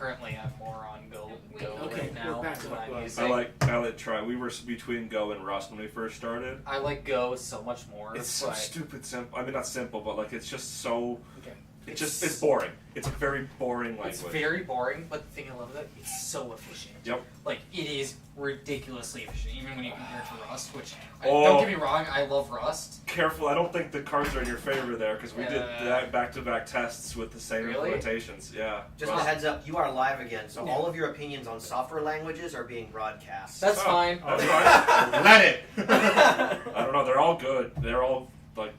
currently I'm more on Go Okay, right now. we're back to what I'm Go. using. I like try. We were between Go and Rust when we first started. I like Go so much more. It's so stupid simple. I mean, not simple, but like it's just so. Okay. It's boring. It's a very boring language. It's very boring, but the thing I love about it, it's so efficient. Yep. Like, it is ridiculously efficient, even when you compare it to Rust, which, don't get me wrong, I love Rust. Careful, I don't think the cards are in your favor there, because we did that back-to-back tests with the same implementations. Yeah. Just a heads up, you are live again, so all of your opinions on software languages are being broadcast. That's fine. That's fine. Let it! I don't know, they're all good. They're all, like...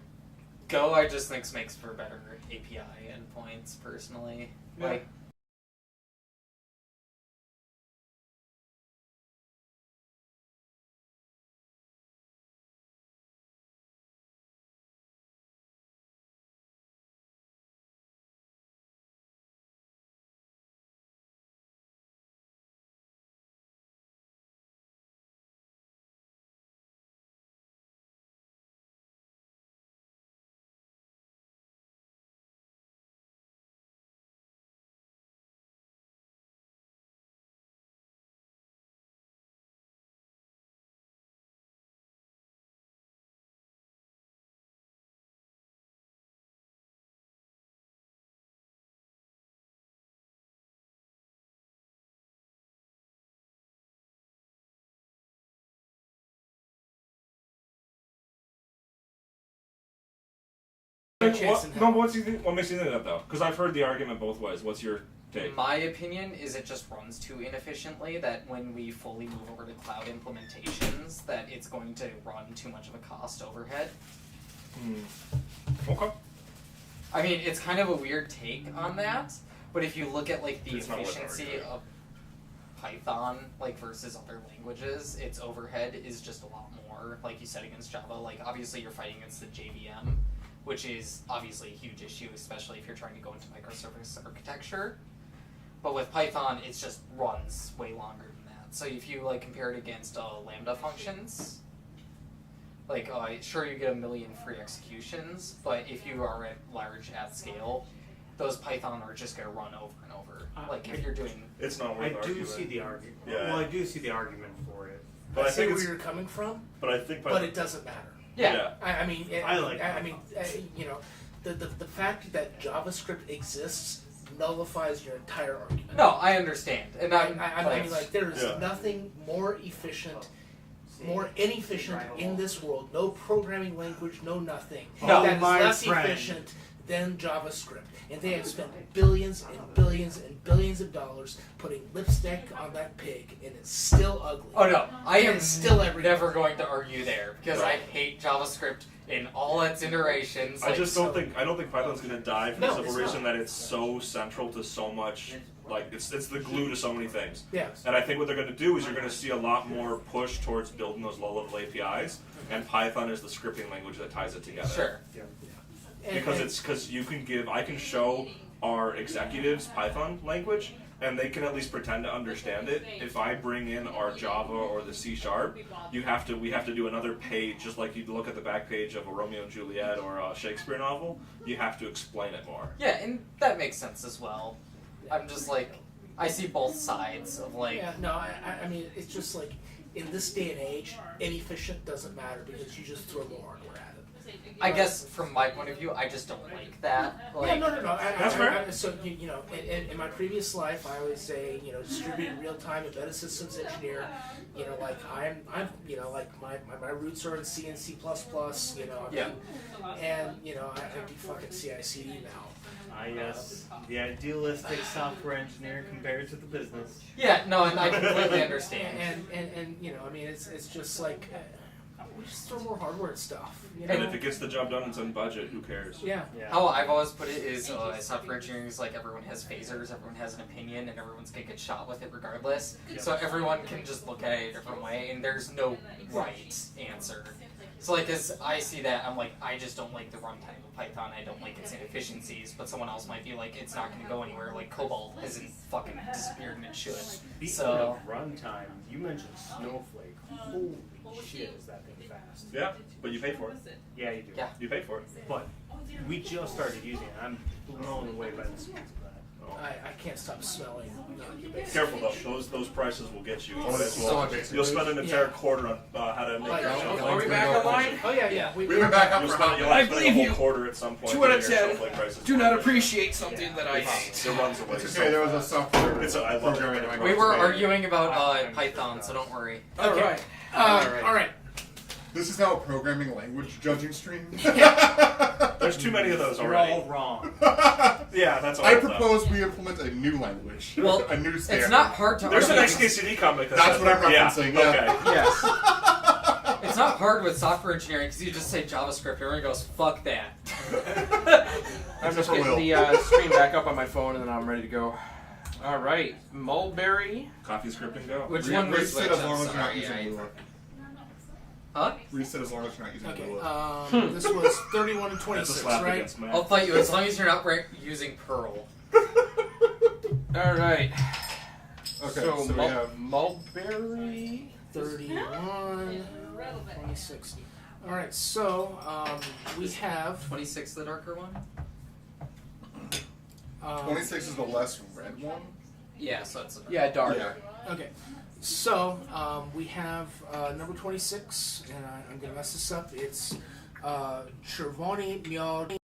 Go, I just think makes for better API endpoints, personally. Yeah. Like, What makes you think that, though? Because I've heard the argument both ways. What's your take? my opinion is it just runs too inefficiently, that when we fully move over to cloud implementations, that it's going to run too much of a cost overhead. Okay. I mean, it's kind of a weird take on that, but if you look at, like, the It's not what efficiency they're of Python, like, versus other languages, its overhead is just a lot more, like you said, against Java. Like, obviously you're fighting against the JVM, which is obviously a huge issue, especially if you're trying to go into microservice architecture. But with Python, it just runs way longer than that. So if you, like, compare it against Lambda functions, like, sure, you get 1 million free executions, but if you are at large at scale, those Python are just going to run over and over. Like, if you're doing... It's not worth I arguing. do see the argument. Yeah. Well, I do see the argument for it. But I see where you're coming from, but I think... but it doesn't matter. Yeah. I mean, I you know, the fact that JavaScript exists nullifies your entire argument. No, I understand. And I mean, like, there is nothing more efficient, more inefficient in this world. No programming language, no nothing. No, that is my less friend. efficient than JavaScript. And they have spent billions and billions and billions of dollars putting lipstick on that pig, and it's still ugly. Oh no, I am still never going to argue there, because I hate JavaScript in all its iterations. I just don't think Python's gonna die for the No, simple it's reason that it's so central to so much. Like it's the glue to so many things. Yeah. And I think what they're gonna do is you're gonna see a lot more push towards building those low-level APIs, and Python is the scripting language that ties it together. Sure. Because I can show our executives Python language, and they can at least pretend to understand it. If I bring in our Java or the C#, we have to do another page, just like you look at the back page of a Romeo and Juliet or a Shakespeare novel. You have to explain it more. Yeah, and that makes sense as well. I'm just like, I see both sides of like... Yeah, no, I mean, it's just like, in this day and age, inefficient doesn't matter because you just throw more hardware at it. I guess from my point of view, I just don't like that. Like, Yeah, no. That's fair. So, you know, in my previous life, I always say, you know, distributed real-time embedded systems engineer. You know, like I'm, you know, like my roots are in C and C++. You know, I mean, and you know, I do fucking CI/CD now. Yes, the idealistic software engineer compared to the business. Yeah, no, and I completely understand. And you know, I mean, it's just like. We just throw more hardware at stuff. You know? And if it gets the job done, it's on budget. Who cares? Yeah. How I've always put it is software engineering is like everyone has phasers, everyone has an opinion, and everyone's going to get shot with it regardless. So everyone can just look at it a different way, and there's no right answer. So like as I see that, I'm like, I just don't like the runtime of Python, I don't like its inefficiencies, but someone else might be like, it's not going to go anywhere, like Cobalt hasn't fucking disappeared and it should. Speaking of runtime, you mentioned Snowflake. Holy shit, is that thing fast? Yeah, but you pay for it. Yeah, you do. Yeah. You pay for it. But we just started using it. I'm blown away by the speeds of that. I can't stop smelling your basic Careful fish. though; those prices will get you. Oh, As that's well. so You'll spend an entire quarter on how to make Like, your are snowflake. we back online? Oh yeah. We've been back up You'll for spend, how you'll long? have to spend a whole quarter at some point. 2 out of getting your 10. snowflake prices Do down. not appreciate something that I hate. It runs away. It's so okay, there was a fast. software I love programming it. language. We were made. arguing about Python, so don't worry. All Okay. right. All right. This is now a programming language judging stream. There's too many of those You're already. all wrong. Yeah, that's all. I of them. propose we implement a new language. Well, a new standard. It's not hard to There's an argue. XKCD comic. That That's says what I'm that. referencing, yeah. Okay. Yes. It's not hard with software engineering because you just say JavaScript. Everyone goes, "Fuck that." I'm just Never getting the screen back up on my phone, and then I'm ready to go. All right, mulberry. Coffee scripting go. Which one was Reset which? as long I'm as you're not sorry, using Lua. Huh? Reset as long as you're not using Okay. Lua. This was 31 and That's a 26, slap right? against Matt. I'll fight you as long as you're not using Perl. All right. Okay, so so we have mulberry. 31, 26. All right. So we have 26, the darker one. 26 is the less red one. Yeah, so it's Yeah, dark. Yeah. Okay. So we have number 26, and I'm gonna mess this up. It's Chervoni Mead.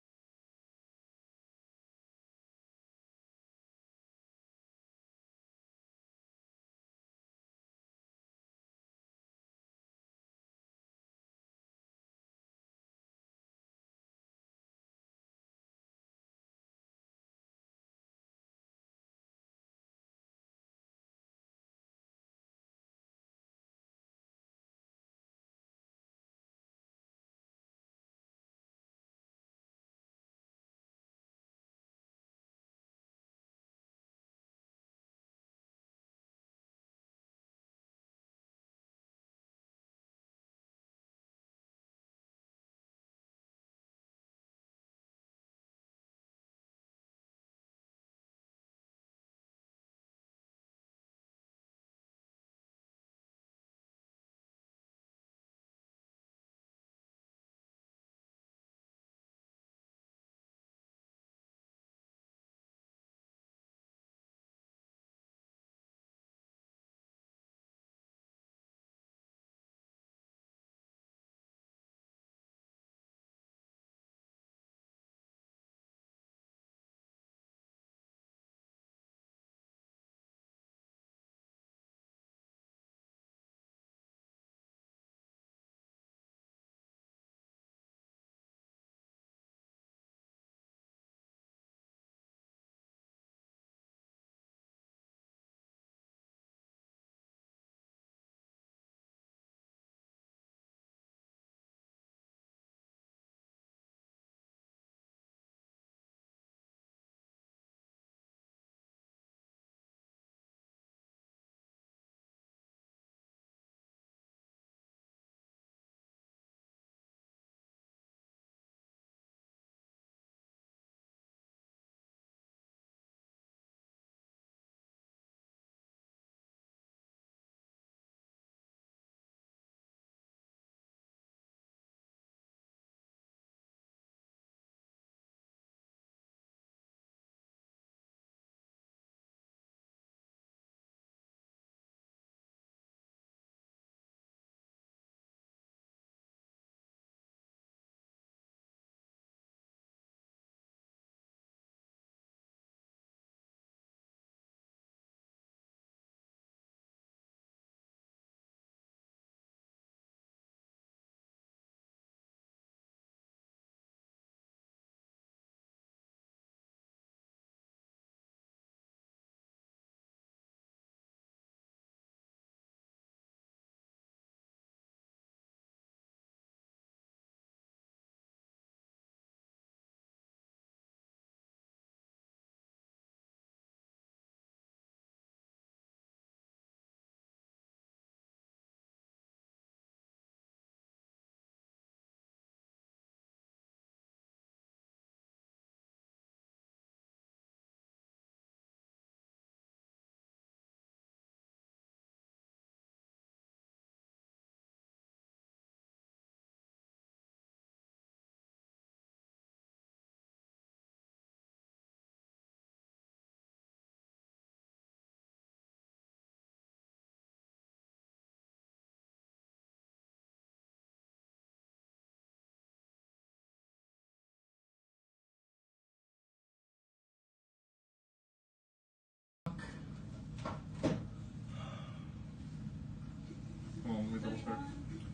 quick.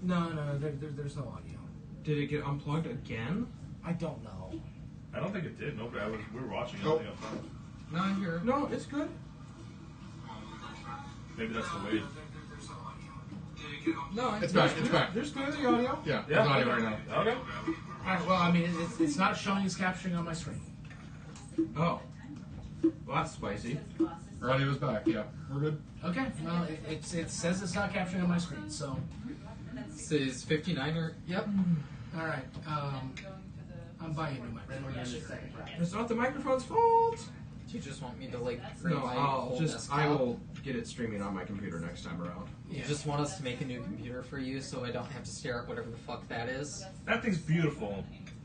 No, there's no audio. Did it get unplugged again? I don't know. I don't think it did. Nobody. We were watching. Nope. No, I'm here. No, it's good. Maybe that's the way. No, It's back. It's back. There's good the audio. Yeah, there's audio right now. Okay. Alright, well, I mean, it's not showing as capturing on my screen. Oh. Well, that's spicy. Our audio is back. Yeah, we're good. Okay, well, it says it's not capturing on my screen, so. This is 59 or. Yep. Alright, I'm buying a new microphone. It's not the microphone's fault. Do you just want me to like bring No, my I'll whole just desktop? I will get it streaming on my computer next time around. You just want us to make a new computer for you so I don't have to stare at whatever the fuck that is? That thing's beautiful,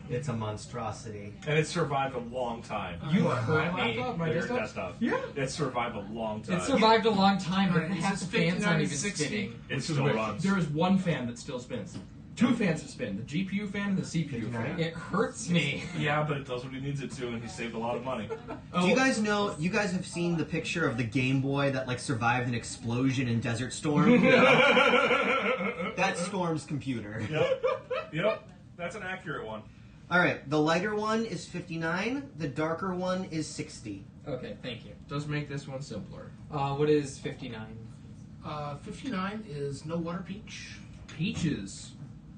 It's a monstrosity. and it survived a long time. You What, hurt my me. laptop? My Your desktop? desktop. Yeah. It survived a long time. It survived a long time, but Alright, is half this the fans aren't even 5960? spinning. It Which still is which? runs. There is one fan that still spins. Two fans that spin. The GPU fan and the CPU fan. It hurts me. Yeah, but it does what he needs it to, and he saved a lot of money. Do you guys know? You guys have seen the picture of the Game Boy that like survived an explosion in Desert Storm? That's Storm's computer. Yep. That's an accurate one. All right, the lighter one is 59. The darker one is 60. Okay, thank you. Does make this one simpler. What is 59? 59 is no water peach. Peaches.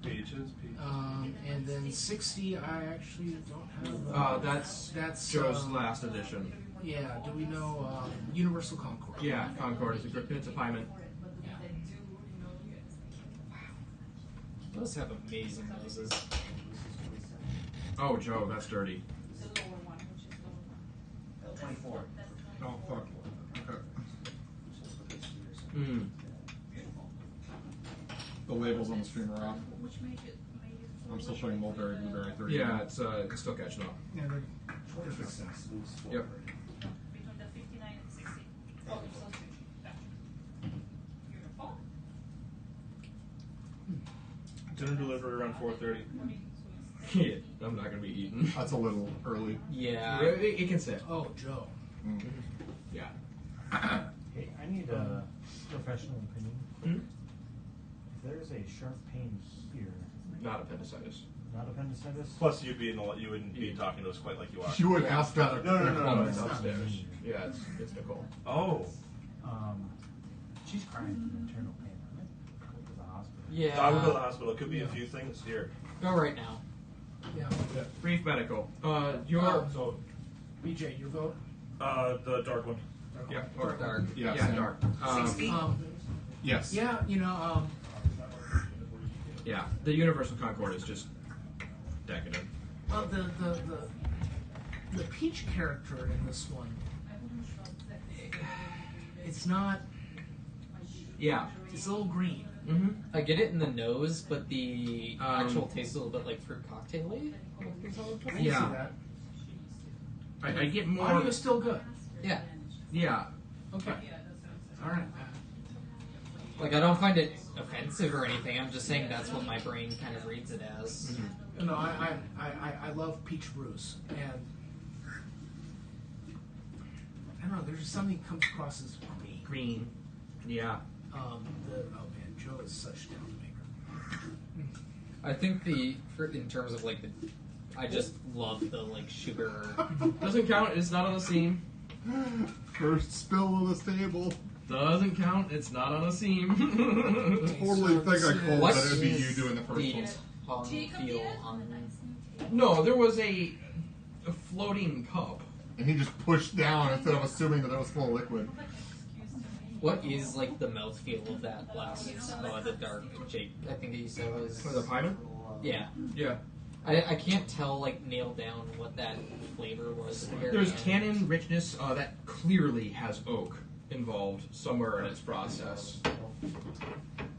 Peaches. And then 60, I actually don't have. That's Joe's last edition. Yeah, do we know Universal Concord? Yeah, Concord is a good. It's a Pyman. Those have amazing noses. Oh, Joe, that's dirty. 24. Oh fuck. Okay. Mm. The labels on the stream are off. I'm still showing mulberry, blueberry, 30. Yeah, it's still catching up. Yeah, they're fixed. Yep. Between the 59 and 60. Dinner delivery around 4:30. Yeah, I'm not gonna be eating. That's a little early. Yeah. It can sit. Oh, Joe. Yeah. Hey, I need a professional opinion. Hmm? If there's a sharp pain here, Not appendicitis. not appendicitis. Plus, you wouldn't be talking to us quite like you are. You would ask that. No. It's upstairs. Yeah, it's Nicole. Oh. She's crying from internal pain. I might go to the hospital. Yeah. I would go to the hospital. It could be a few things here. Go right now. Yeah. Brief medical. Your So, BJ, your vote? the dark one. yeah, Or dark. Yes. Yeah, dark. 60? Yes. Yeah, Yeah, the Universal Concord is just decadent. the peach character in this one, it's not. Yeah. It's a little green. Mm-hmm. I get it in the nose, but the actual taste is a little bit like fruit cocktail-y. I can Yeah. see that. I get more. Audio is still good. Yeah. Yeah. Okay. All right. Like, I don't find it offensive or anything. I'm just saying that's what my brain kind of reads it as. Mm-hmm. No, I love peach brews, and I don't know. There's just something that comes across as green. Green. Yeah. Oh man, Joe is such down to maker. I think in terms of like I just love the like sugar. Doesn't count. It's not on the seam. First spill on this table. Doesn't count. It's not on a seam. Totally think I called What that it'd be you is doing the first the one. tongue feel on No, there was a floating cup. And he just pushed down instead of assuming that it was full of liquid. what is like the mouthfeel of that last the dark Jake? I think that you said was For the Pyman? yeah. Yeah. I can't nail down what that flavor was. at the very There's end. tannin richness that clearly has oak involved somewhere in its process.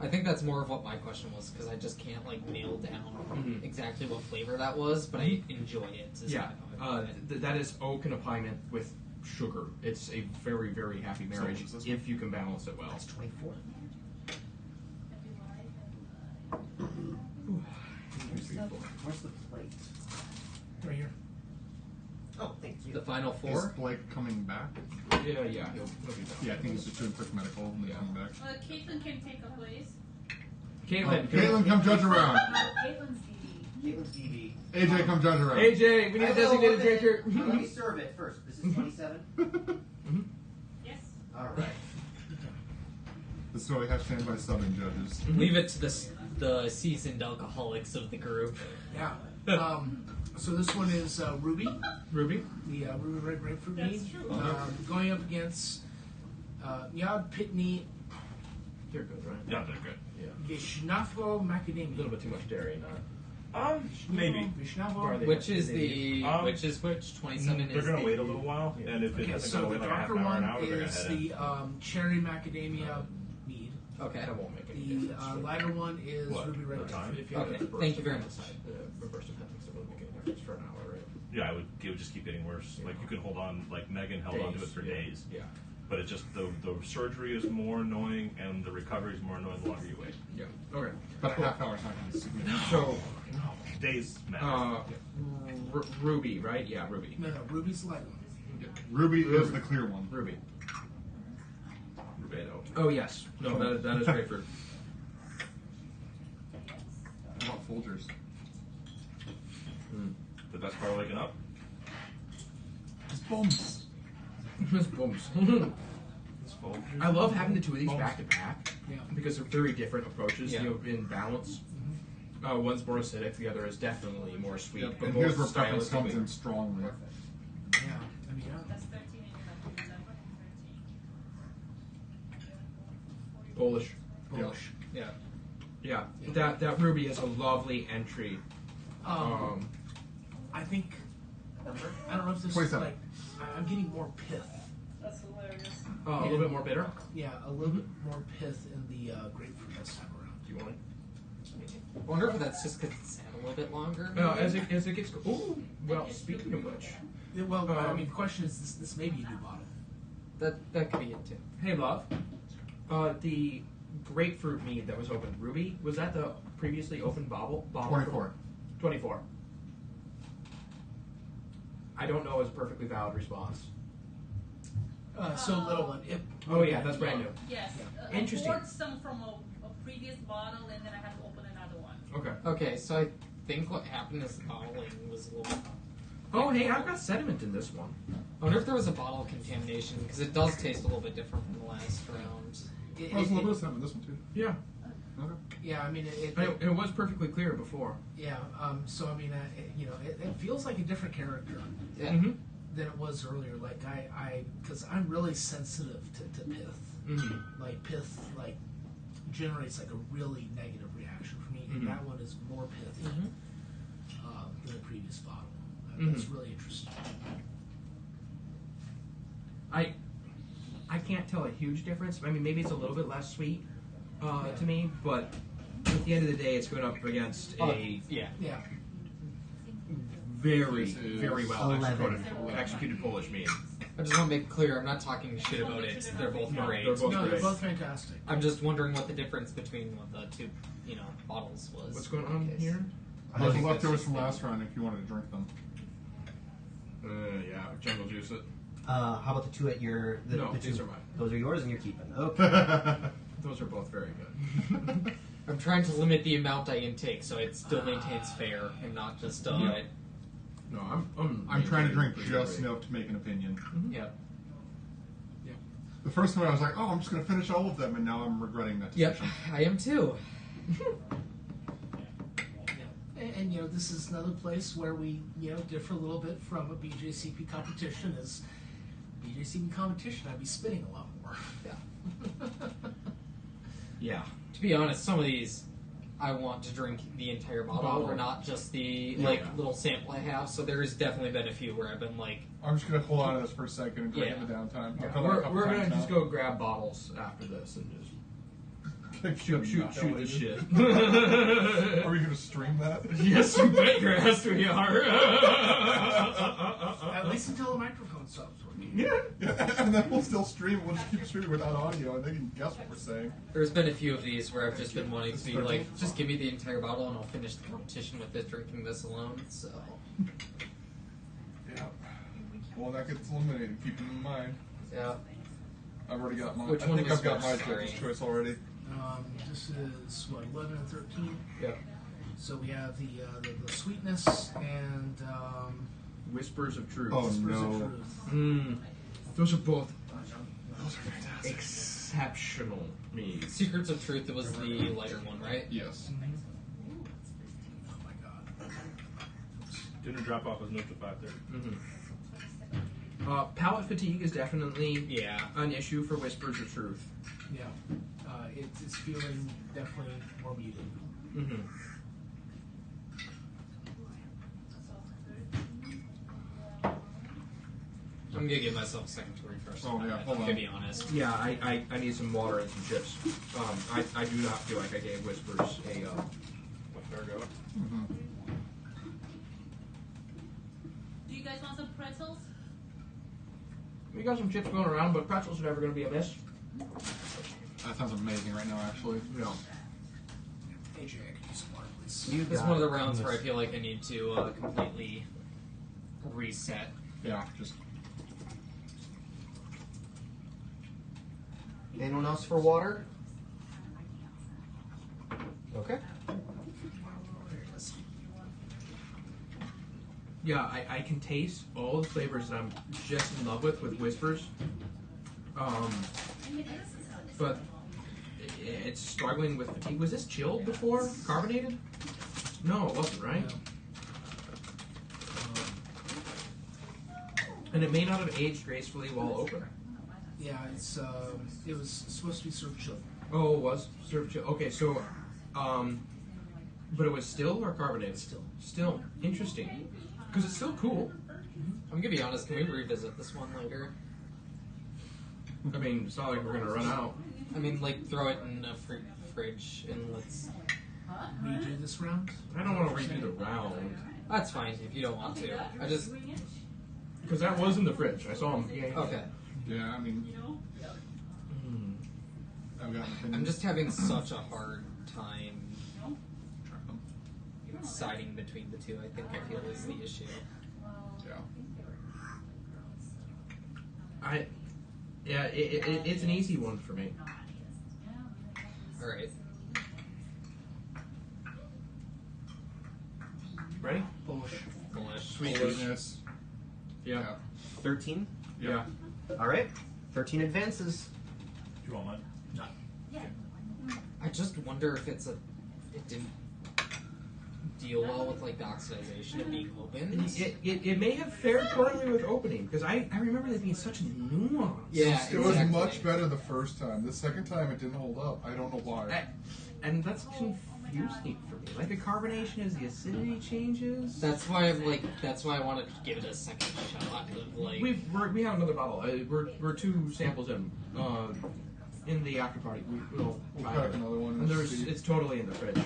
I think that's more of what my question was because I just can't like nail down exactly what flavor that was, but I enjoy it. is Yeah, kind of how I put it. that is oak and a Pyman with sugar. It's a very, very happy marriage is this if you can balance it well. That's 24. Where's the plate? Right here. Oh, thank you. The final Is four. Blake coming back? Yeah, he'll be back. Yeah, I think he's just doing quick medical and then coming back. Caitlin can take a place. Caitlin. Caitlin, come judge around. Caitlin's DD. Caitlin's DB. AJ, come judge around. AJ, we need a designated drinker. Let me serve it first. This is 27. Yes. All right. This is why we have standby subbing judges. Leave it to the seasoned alcoholics of the group. Yeah. So this one is Ruby, Ruby. the Ruby Red Grapefruit That's Mead, true. going up against Yad Pitney They're good, right? Yeah, they're good. Vishnavo A Macadamia. little bit too much dairy in that. Maybe. Vishnavo. Which is the which is which? 27 They're is gonna the, wait a little while, and if it Okay, doesn't so go the in like a half darker an hour, one an hour, they're gonna is head in. the cherry macadamia mead. Okay. That won't make any The difference. lighter one is What, Ruby Red the time? Grapefruit. If you Okay. have it. Thank you very much. The burst of headings doesn't make any difference for an hour, right? Yeah, it would just keep getting worse. Like you can hold on, like Megan held on to it for days. Yeah. But it just the surgery is more annoying and the recovery is more annoying the longer you wait. Yeah. Okay. But a half hour is not going to be significant. So, Days matter. Ruby, right? Yeah, Ruby. No, Ruby's the lighter one. Ruby is the clear one. Ruby. Rubedo. Oh yes. No, that is grapefruit. How about Folgers? The best part of waking up? It's bums. Just booms. It's Folgers. I love having the two of these back to back. Yeah. Because they're very different approaches, Yeah. in balance. One's more acidic, the other is definitely more sweet. Yep. But And both here's where preference comes stylistically- in strongly. Yeah. I mean, yeah. That's 13 and 11 and 13. Polish. Polish. Yeah. Yeah. That Ruby is a lovely entry. I think I don't know if this is 27. like I'm getting more pith. That's hilarious. A little bit more bitter. Yeah, a little bit more pith in the grapefruit this time around. Do you want it? I wonder if that's just because it's sat a little bit longer. No, maybe? as it gets. Ooh. Well, speaking of which, Yeah, well, I mean, the question is, this may be a new bottle. that could be it too. hey love, the grapefruit mead that was opened, Ruby, was that the previously opened bottle? 24. 24. I don't know is a perfectly valid response. So little one. Oh yeah, that's brand new. Yes. Interesting. I poured some from a previous bottle and then I had to open another one. Okay. Okay, so I think what happened is the bottling was a little. Oh hey, I've got sediment in this one. I wonder if there was a bottle contamination because it does taste a little bit different from the last round. It, Oh, there's a little it, bit of cinnamon in this one too. Yeah. Okay. yeah, I mean, It was perfectly clear before. yeah. So I mean, it feels like a different character Yeah. Mm-hmm. than it was earlier. Like because I'm really sensitive to pith. Mm-hmm. Like pith, like generates like a really negative reaction for me, Mhm. and that one is more pithy Mhm. than the previous bottle. Mhm. That's really interesting. I can't tell a huge difference. I mean, maybe it's a little bit less sweet to me, but at the end of the day, it's going up against a Yeah. Yeah. very, This is very well 11. executed Polish mead. I just want to make clear I'm not talking shit about it. They're both No, great. they're both No, they're great. both fantastic. I'm just wondering what the difference between what the two, bottles was. What's going on Okay. here? I have the leftovers from last round if you wanted to drink them. Yeah, jungle juice it. How about the two at your? No, the these two, are mine. Those are yours, and you're keeping. Okay. Those are both very good. I'm trying to limit the amount I intake so it still maintains fair and not just Yeah. No, I'm trying to drink pretty just great. enough to make an opinion. Yeah. The first one I was like, oh, I'm just going to finish all of them, and now I'm regretting that Yep. decision. I am too. And this is another place where we differ a little bit from a BJCP competition. Is BJCP competition, I'd be spinning a lot more. Yeah. To be honest, some of these I want to drink the entire bottle or not just the little sample I have. So there has definitely been a few where I've been like, I'm just going to hold on to this for a second and drink Yeah. in the downtime. Yeah, I'll come back a couple we're gonna times just now. go grab bottles after this and just shoot Not the related. shit. Are we going to stream that? Yes, you bet your ass we are. At least until the microphone stops working. Yeah, and then we'll still stream. We'll just keep streaming without audio, and they can guess what we're saying. there's been a few of these where I've just been wanting to be like, just give me the entire bottle and I'll finish the competition with this, drinking this alone. So Yeah. Well, that gets eliminated. Keep it in mind. yeah. I've already got mine. Which I one think was I've got my worse? Sorry. judge's choice already. This is what 11 and 13. Yeah. So we have the sweetness and Whispers of Truth. Oh, whispers no. of truth. Those are both Those are fantastic. exceptional meads. Secrets of Truth was the lighter one, right? Yes. Oh my god. Dinner drop off is moved to 5:30. Palate fatigue is definitely Yeah. an issue for Whispers of Truth. Yeah. It's feeling definitely more muted. Mm-hmm. I'm gonna give myself a second to refresh. Oh, yeah, hold to on. be honest. Yeah, I need some water and some chips. I do not feel like I gave Whispers a fair go. Mm-hmm. Do you guys want some pretzels? We got some chips going around, but pretzels are never going to be a miss. That sounds amazing right now, actually. No. Hey, Jay, I can use some water, please. You This is got one of the it. rounds where I feel like I need to completely reset. Yeah, just Anyone else for water? Okay. Yeah, I can taste all the flavors that I'm just in love with Whispers. But it's struggling with fatigue. Was this chilled before? Carbonated? No, it wasn't, right? And it may not have aged gracefully while open. Yeah, it was supposed to be served chilled. Oh, it was served chilled. Okay, so, but it was still or carbonated? Still. Interesting. Because it's still cool. I'm gonna be honest. Can we revisit this one later? I mean, it's not like we're gonna run out. I mean, like throw it in a fridge and let's. Redo this round? I don't want to redo the round. That's fine if you don't want to. I just. Because that was in the fridge. I saw him. Yeah. Okay. yeah. I mean, I've got an opinion. I'm just having such a hard time deciding between the two. I think I feel is the issue. Yeah. It's an easy one for me. All right. Ready? Bullish. Sweetness. Yeah. 13? Yeah. All right. 13 advances. Do you want mine? I just wonder if it didn't deal well with like the oxidization of being open. It may have fared poorly with opening because I remember there being such a nuance. Yeah, It was exactly. much better the first time. The second time it didn't hold up. I don't know why. And that's confusing for me. Like the carbonation as the acidity changes. That's why I wanted to give it a second shot of like. We have another bottle. We're 2 samples in the after party. We'll We'll crack another one. And and see. it's totally in the fridge.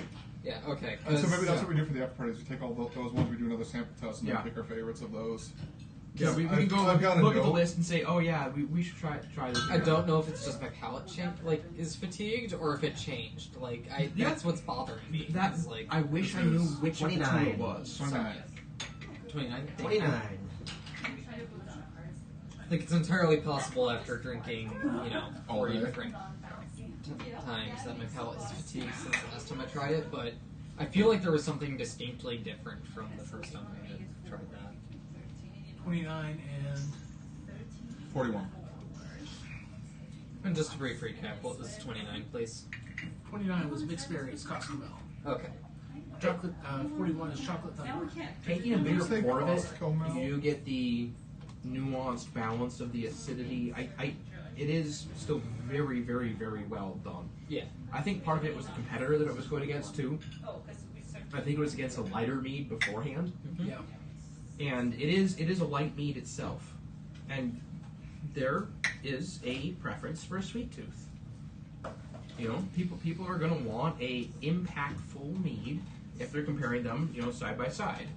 Yeah. Okay. And so maybe that's yeah. what we do for the after parties. We take all those ones, we do another sample test, and Yeah. then pick our favorites of those. Yeah, we can go I've got a look at the note. list and say, oh yeah, we should try this. I don't know if it's just my palate is fatigued or if it changed. Like that's what's bothering me. That is, like I wish I knew which of the 29. two it was. 29. 29. 29. Like it's entirely possible after drinking, All 40 day. different times that my palate is fatigued since the last time I tried it. But I feel like there was something distinctly different from the first time I had tried that. 29 and 41. And just to brief recap, what was 29, please? 29 was mixed berries, Costco Milk. Okay. Chocolate. 41 is chocolate thunder. Taking a bigger Did you say pour of it, Costco milk? you do get the nuanced balance of the acidity. It is still very, very, very well done. Yeah. I think part of it was the competitor that it was going against too. I think it was against a lighter mead beforehand, Yeah. and it is a light mead itself, and there is a preference for a sweet tooth. People are going to want a impactful mead if they're comparing them, side by side.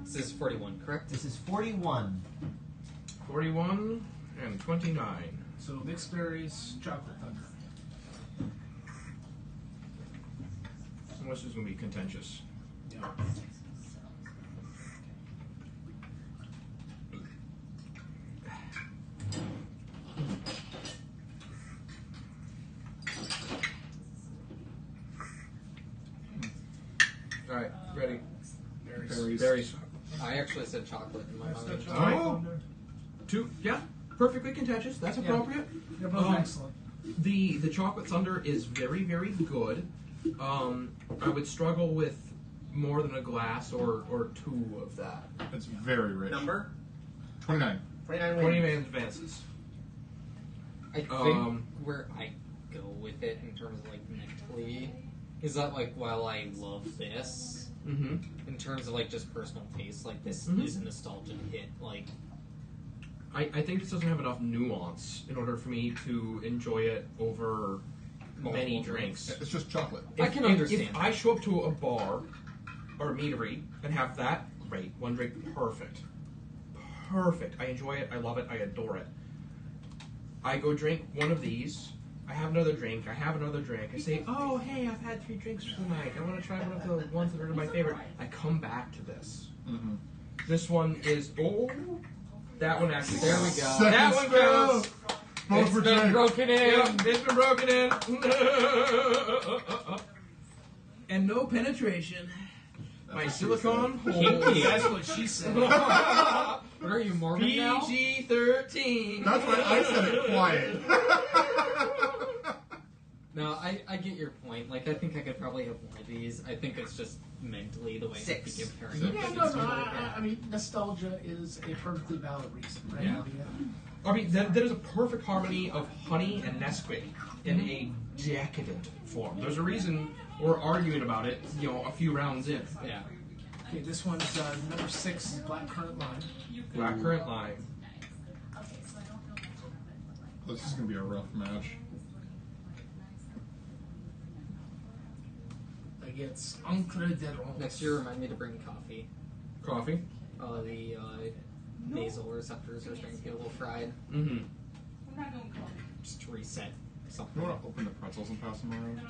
This is 41, correct? This is 41. 41 and 29. So mixed berries, chocolate thunder. So this is going to be contentious. Yeah. All right, ready. Berries. Berries. I actually said chocolate in my mind. Oh, Two. Yeah, perfectly contentious. That's appropriate. They're both excellent. The chocolate thunder is very, very good. I would struggle with more than a glass or two of that. it's very rich. Number? 29. 29 20 wins. man advances. I think where I go with it in terms of like mentally is that like while I love this, Mm-hmm. in terms of like just personal taste, like this is a nostalgia hit. Like I think this doesn't have enough nuance in order for me to enjoy it over many Multiple drinks. It's just chocolate. I can understand If that. I show up to a bar or a meadery and have that, great. One drink, perfect. Perfect. I enjoy it. I love it. I adore it. I go drink one of these. I have another drink. I have another drink. I say, oh, hey, I've had 3 drinks for the night. I want to try one of the ones that are my favorite. I come back to this. Mm-hmm. This one is, that one actually There we counts. go. Second That one counts. Both It's for been Jake. broken in. Yep, it's been broken in. And no penetration. My silicone hole. Kinky. That's what she said. What are you, Mormon now? PG-13. That's why I said it quiet. No, I get your point. Like, I think I could probably have more of these. I think it's just mentally the way I 6. keep comparing it. Yeah, no, I mean, nostalgia is a perfectly valid reason, right? Yeah. I mean, that is a perfect harmony of honey and Nesquik in a decadent form. There's a reason we're arguing about it, a few rounds in. Yeah. Okay, this one's number 6, blackcurrant lime. Blackcurrant lime. This is going to be a rough match. Against Encre de Rose. Next year, remind me to bring coffee. Coffee. The nasal receptors are starting to get a little fried. Mm-hmm. Just to reset You something. want to open the pretzels and pass them around?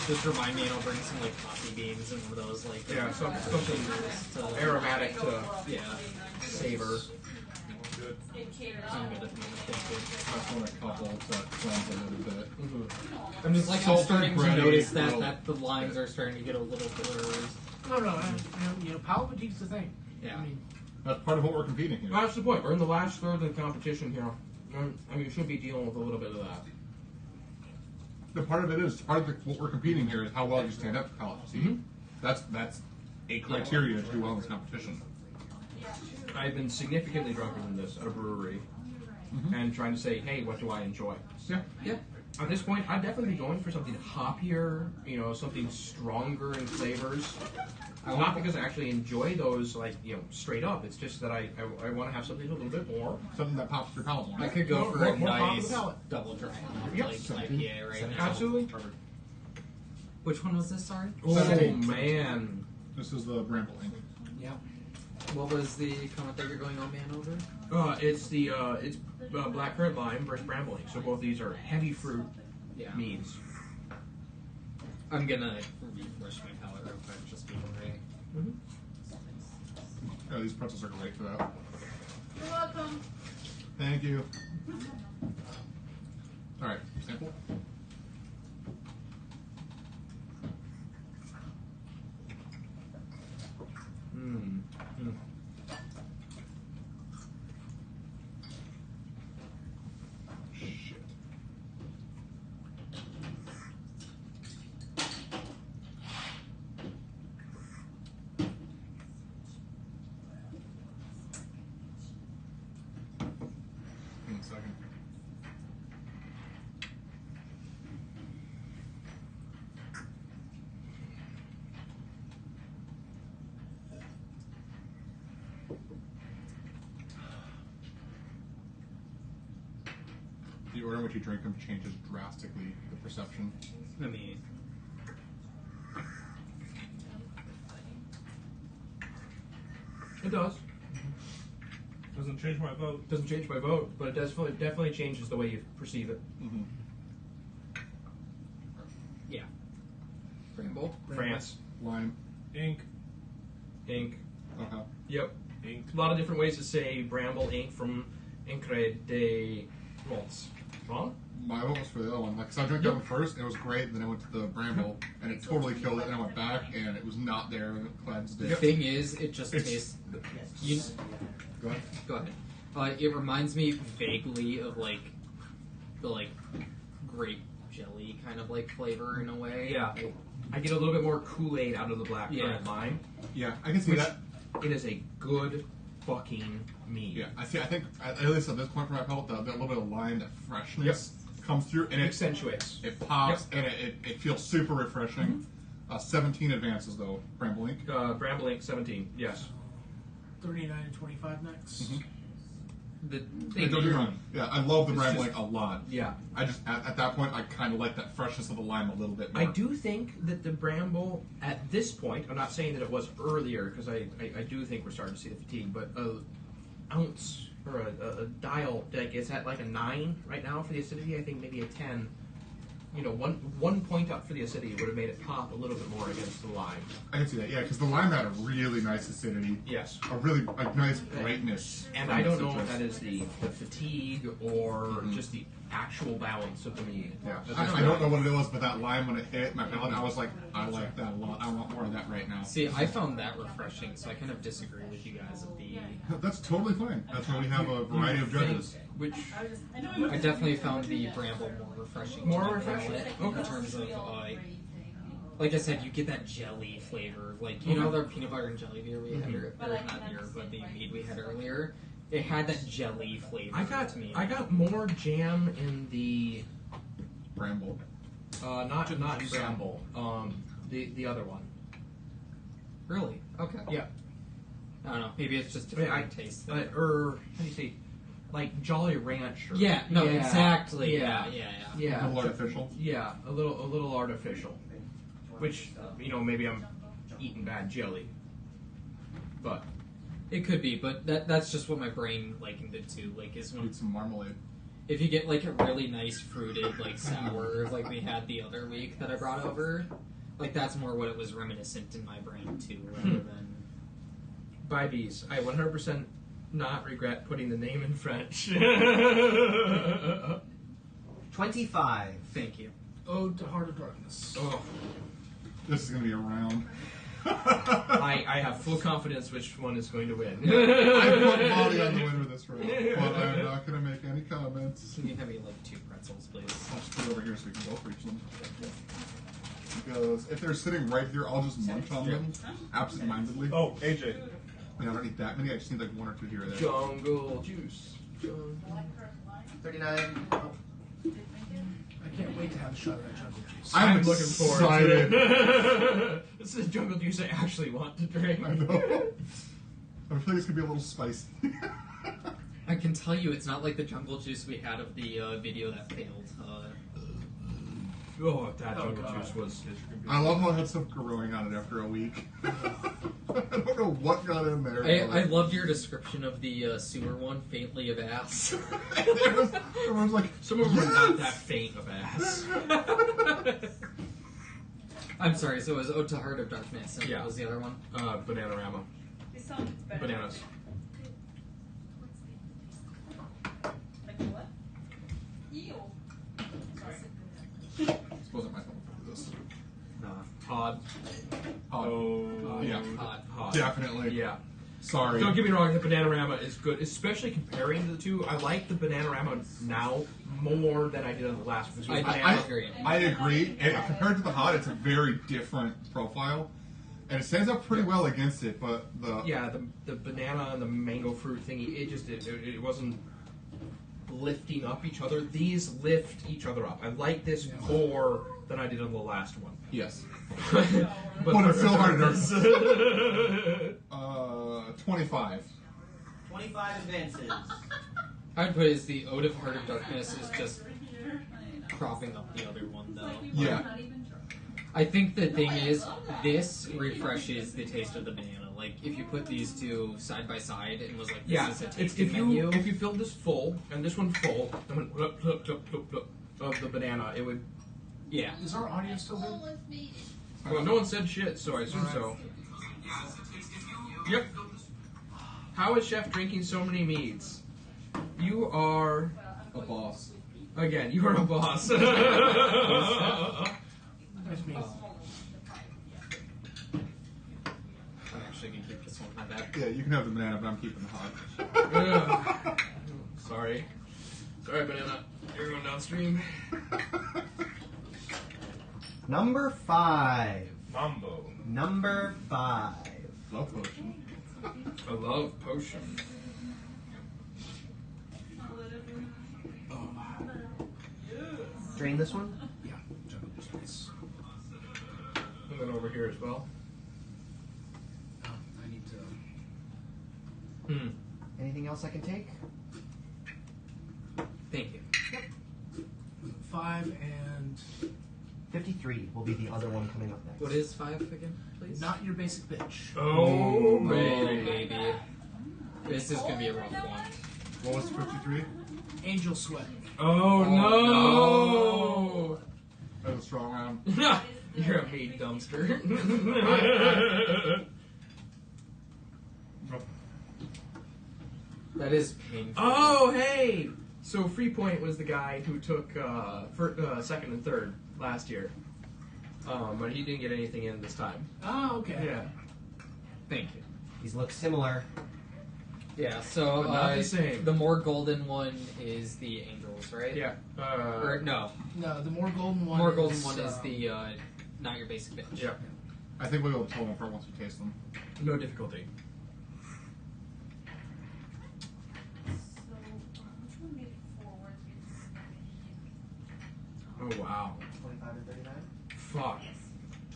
Just remind me, and I'll bring some like coffee beans and one of those like Yeah, something to, aromatic to yeah. savor. Good. I'm good at the moment. Thank you. That's when a couple that cleanse a little bit. Mm-hmm. I'm just like I'm Salted starting to bready, notice little- that the lines are starting to get a little blurred. No, palate fatigue's the thing. Yeah. I mean, That's part of what we're competing here. That's the point. We're in the last third of the competition here. I mean, you should be dealing with a little bit of that. The part of it is part of what we're competing here is how well you stand up to palate fatigue. Mhm. That's a criteria to do well in this competition. I've been significantly drunker than this at a brewery, and trying to say, hey, what do I enjoy? Yeah. Yeah. At this point, I'd definitely be going for something hoppier, something stronger in flavors. Not because I actually enjoy those, straight up. It's just that I want to have something a little bit more. Something that pops your palate more. I could go for More a pop in the nice palate. double dry hop, Yep. like IPA right now. Absolutely. Perfect. Which one was this? Sorry. Oh, 17. man. This is the Bramble Ink. yeah. What was the comment that you're going on, man? Over? It's blackcurrant lime versus brambling. So both these are heavy fruit Yeah. meads. I'm gonna refresh my palate real quick, just be hungry. Oh, these pretzels are great for that. You're welcome. Thank you. All right, sample. Mm. Mm. Shit. One second. The order in which you drink them changes drastically the perception. I mean, It does. Doesn't change my vote. Doesn't change my vote, but it definitely changes the way you perceive it. Mm-hmm. yeah. Bramble. France, Lime. Ink. ink. Okay. Yep. Ink. A lot of different ways to say bramble ink from Incre de Rons. Wrong? my vote was for the other one. Like, 'cause I drank that one first, and it was great. And then I went to the Bramble, and it totally killed it. And I went back, and it was not there, and it cleansed The it. thing is, it just tastes. You, Go ahead. Go ahead. It reminds me vaguely of like the grape jelly kind of like flavor in a way. Yeah. I get a little bit more Kool-Aid out of the blackcurrant lime. Yeah, I can see Which that. It is a good fucking mead. Yeah, I see. I think at least at this point for my palate, that little bit of lime, that freshness comes through, and It it accentuates. It pops, and it feels super refreshing. 17 advances though, Bramble Ink. Bramble Ink 17. Yes. 39 and 25 next. The Don't thing get me wrong. Yeah, I love the It's Bramble just- Ink a lot. Yeah. I just at that point I kind of like that freshness of the lime a little bit more. I do think that the Bramble, at this point, I'm not saying that it was earlier, because I do think we're starting to see the fatigue, but an ounce or a dial, like, it's at like a 9 right now for the acidity. I think maybe a 10. You know, one point up for the acidity would have made it pop a little bit more against the lime. I can see that. Yeah, because the lime had a really nice acidity. Yes. A really nice brightness. And from I the don't know if citrus. that is the fatigue or just the actual balance of the mead. Yeah, I don't know what it was, but that lime when it hit my palate, I was like, I like that a lot. I want more of that right now. See, I found that refreshing, so I kind of disagree with you guys of the. That's totally fine. That's why we have a variety of judges. Which I definitely found the Bramble more refreshing. More to my refreshing? palate Okay. In terms of, like I said, you get that jelly flavor. Like, you know the peanut butter and jelly beer we had, or not beer, but the mead we had earlier? It had that jelly flavor to me. I got more jam in the Bramble. not Bramble. The other one. Really? Okay. Yeah. I don't know. Maybe it's just different taste. Or how do you say, like Jolly Rancher? Yeah. No. Exactly. Yeah. Yeah. A little artificial. Yeah. A little artificial. Which, you know, maybe I'm eating bad jelly. But It could be, but that's just what my brain likened it to. Like, is when Need some marmalade. if you get like a really nice fruited like sour like we had the other week that I brought over, like that's more what it was reminiscent in my brain too, rather than. by bees, I 100% not regret putting the name in French. 25. Thank you. Ode to Heart of Darkness. Oh, This is gonna be a round. I have full confidence which one is going to win. I put Molly on the winner this round, but I'm not gonna make any comments. Can you have me like 2 pretzels, please? I'll just put it over here so we can both reach them. Because if they're sitting right here, I'll just munch on them absentmindedly. Oh, AJ. I don't need that many. I just need like 1 or 2 here or there. Jungle juice. 39. I can't wait to have a shot of that jungle juice. I'm looking forward excited. to it. This is jungle juice I actually want to drink. I know. I feel like it's gonna be a little spicy. I can tell you, it's not like the jungle juice we had of the video that failed. Oh, that jungle juice was. I love how it had stuff growing on it after a week. I don't know what got in there. I loved your description of the sewer one, faintly of ass. Everyone's like, Some of them are not that faint of ass. I'm sorry, so it was Ode to Heart of Darkness, and Yeah. what was the other one? Bananarama. This sounds better. Bananas. Like what? Ew. I suppose I might help with this. Hod. Oh, yeah. Hot. Definitely. Yeah. Sorry. Don't get me wrong, the Bananarama is good, especially comparing the two. I like the Bananarama now more than I did on the last one. I agree. I agree. And compared to the hot, it's a very different profile. And it stands up pretty well against it, but the banana and the mango fruit thingy, it wasn't lifting up each other. These lift each other up. I like this more than I did on the last one. yes. but it's still hard to 25. 25 advances. I'd put it as the Ode of Heart of Darkness is just propping up the other one, though. Yeah. I think the thing is, this refreshes the taste of the banana. Like, if you put these two side by side and was like, this is a tasting menu. If you filled this full and this one full, and went plup, plup, plup, plup, plup of the banana, it would. Yeah. Is our audio still good? Well, no one said shit, so I assume so. Yep. How is Chef drinking so many meads? You are A boss. Again, you are a boss. There's me. I'm actually gonna keep this one. My bad. Yeah, you can have the banana, but I'm keeping the hog. Sorry, banana. You're going downstream. Number 5. Mambo. Number 5. Love potion. I love potion. Drain this one. Yeah. Juggle this place. And then over here as well. I need to. Anything else I can take? Thank you. 5 and 53 will be the other one coming up next. What is 5 again, please? not your basic bitch. Oh, baby. This is gonna be a rough one. What was 53? Angel Sweat. Oh no! That was a strong round. You're a meat dumpster. That is painful. Oh, hey! So Free Point was the guy who took second and third last year. But he didn't get anything in this time. Oh, okay. Yeah. Thank you. These look similar. Yeah, so But not the same. the more golden one is the angels, right? Yeah. Or no, No, the more golden one. more golden is, one is the not your basic bitch. Yeah. I think we'll be able to tell them apart once we taste them. No difficulty. So, which one made it forward? Oh wow. 25 and 39? Fuck.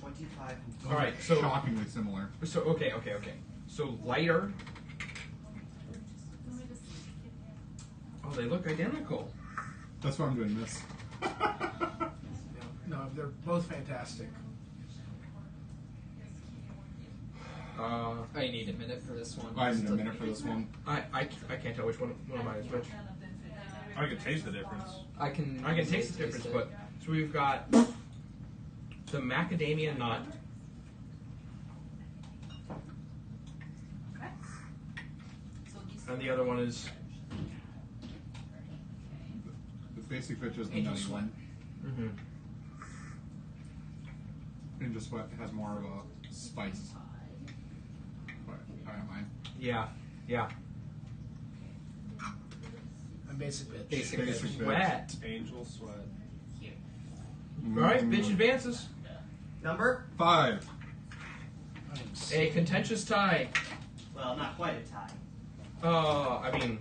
25 and All right. So Shockingly similar. okay. So lighter. Oh, they look identical. That's why I'm doing this. No, they're both fantastic. I need a minute for this one. I need a minute for this one. I can't tell which one of mine is which. I can taste the difference. I can taste the difference, it. but so we've got the macadamia nut. And the other one is The basic bitch is the Angel nutty Sweat. one. Angel Sweat has more of a spice. But I don't mind. yeah. And basic bitch. Basic Basic bitch. bitch. Wet. Angel sweat. All right, bitch advances. Number? 5. A contentious tie. Well, not quite a tie. I mean,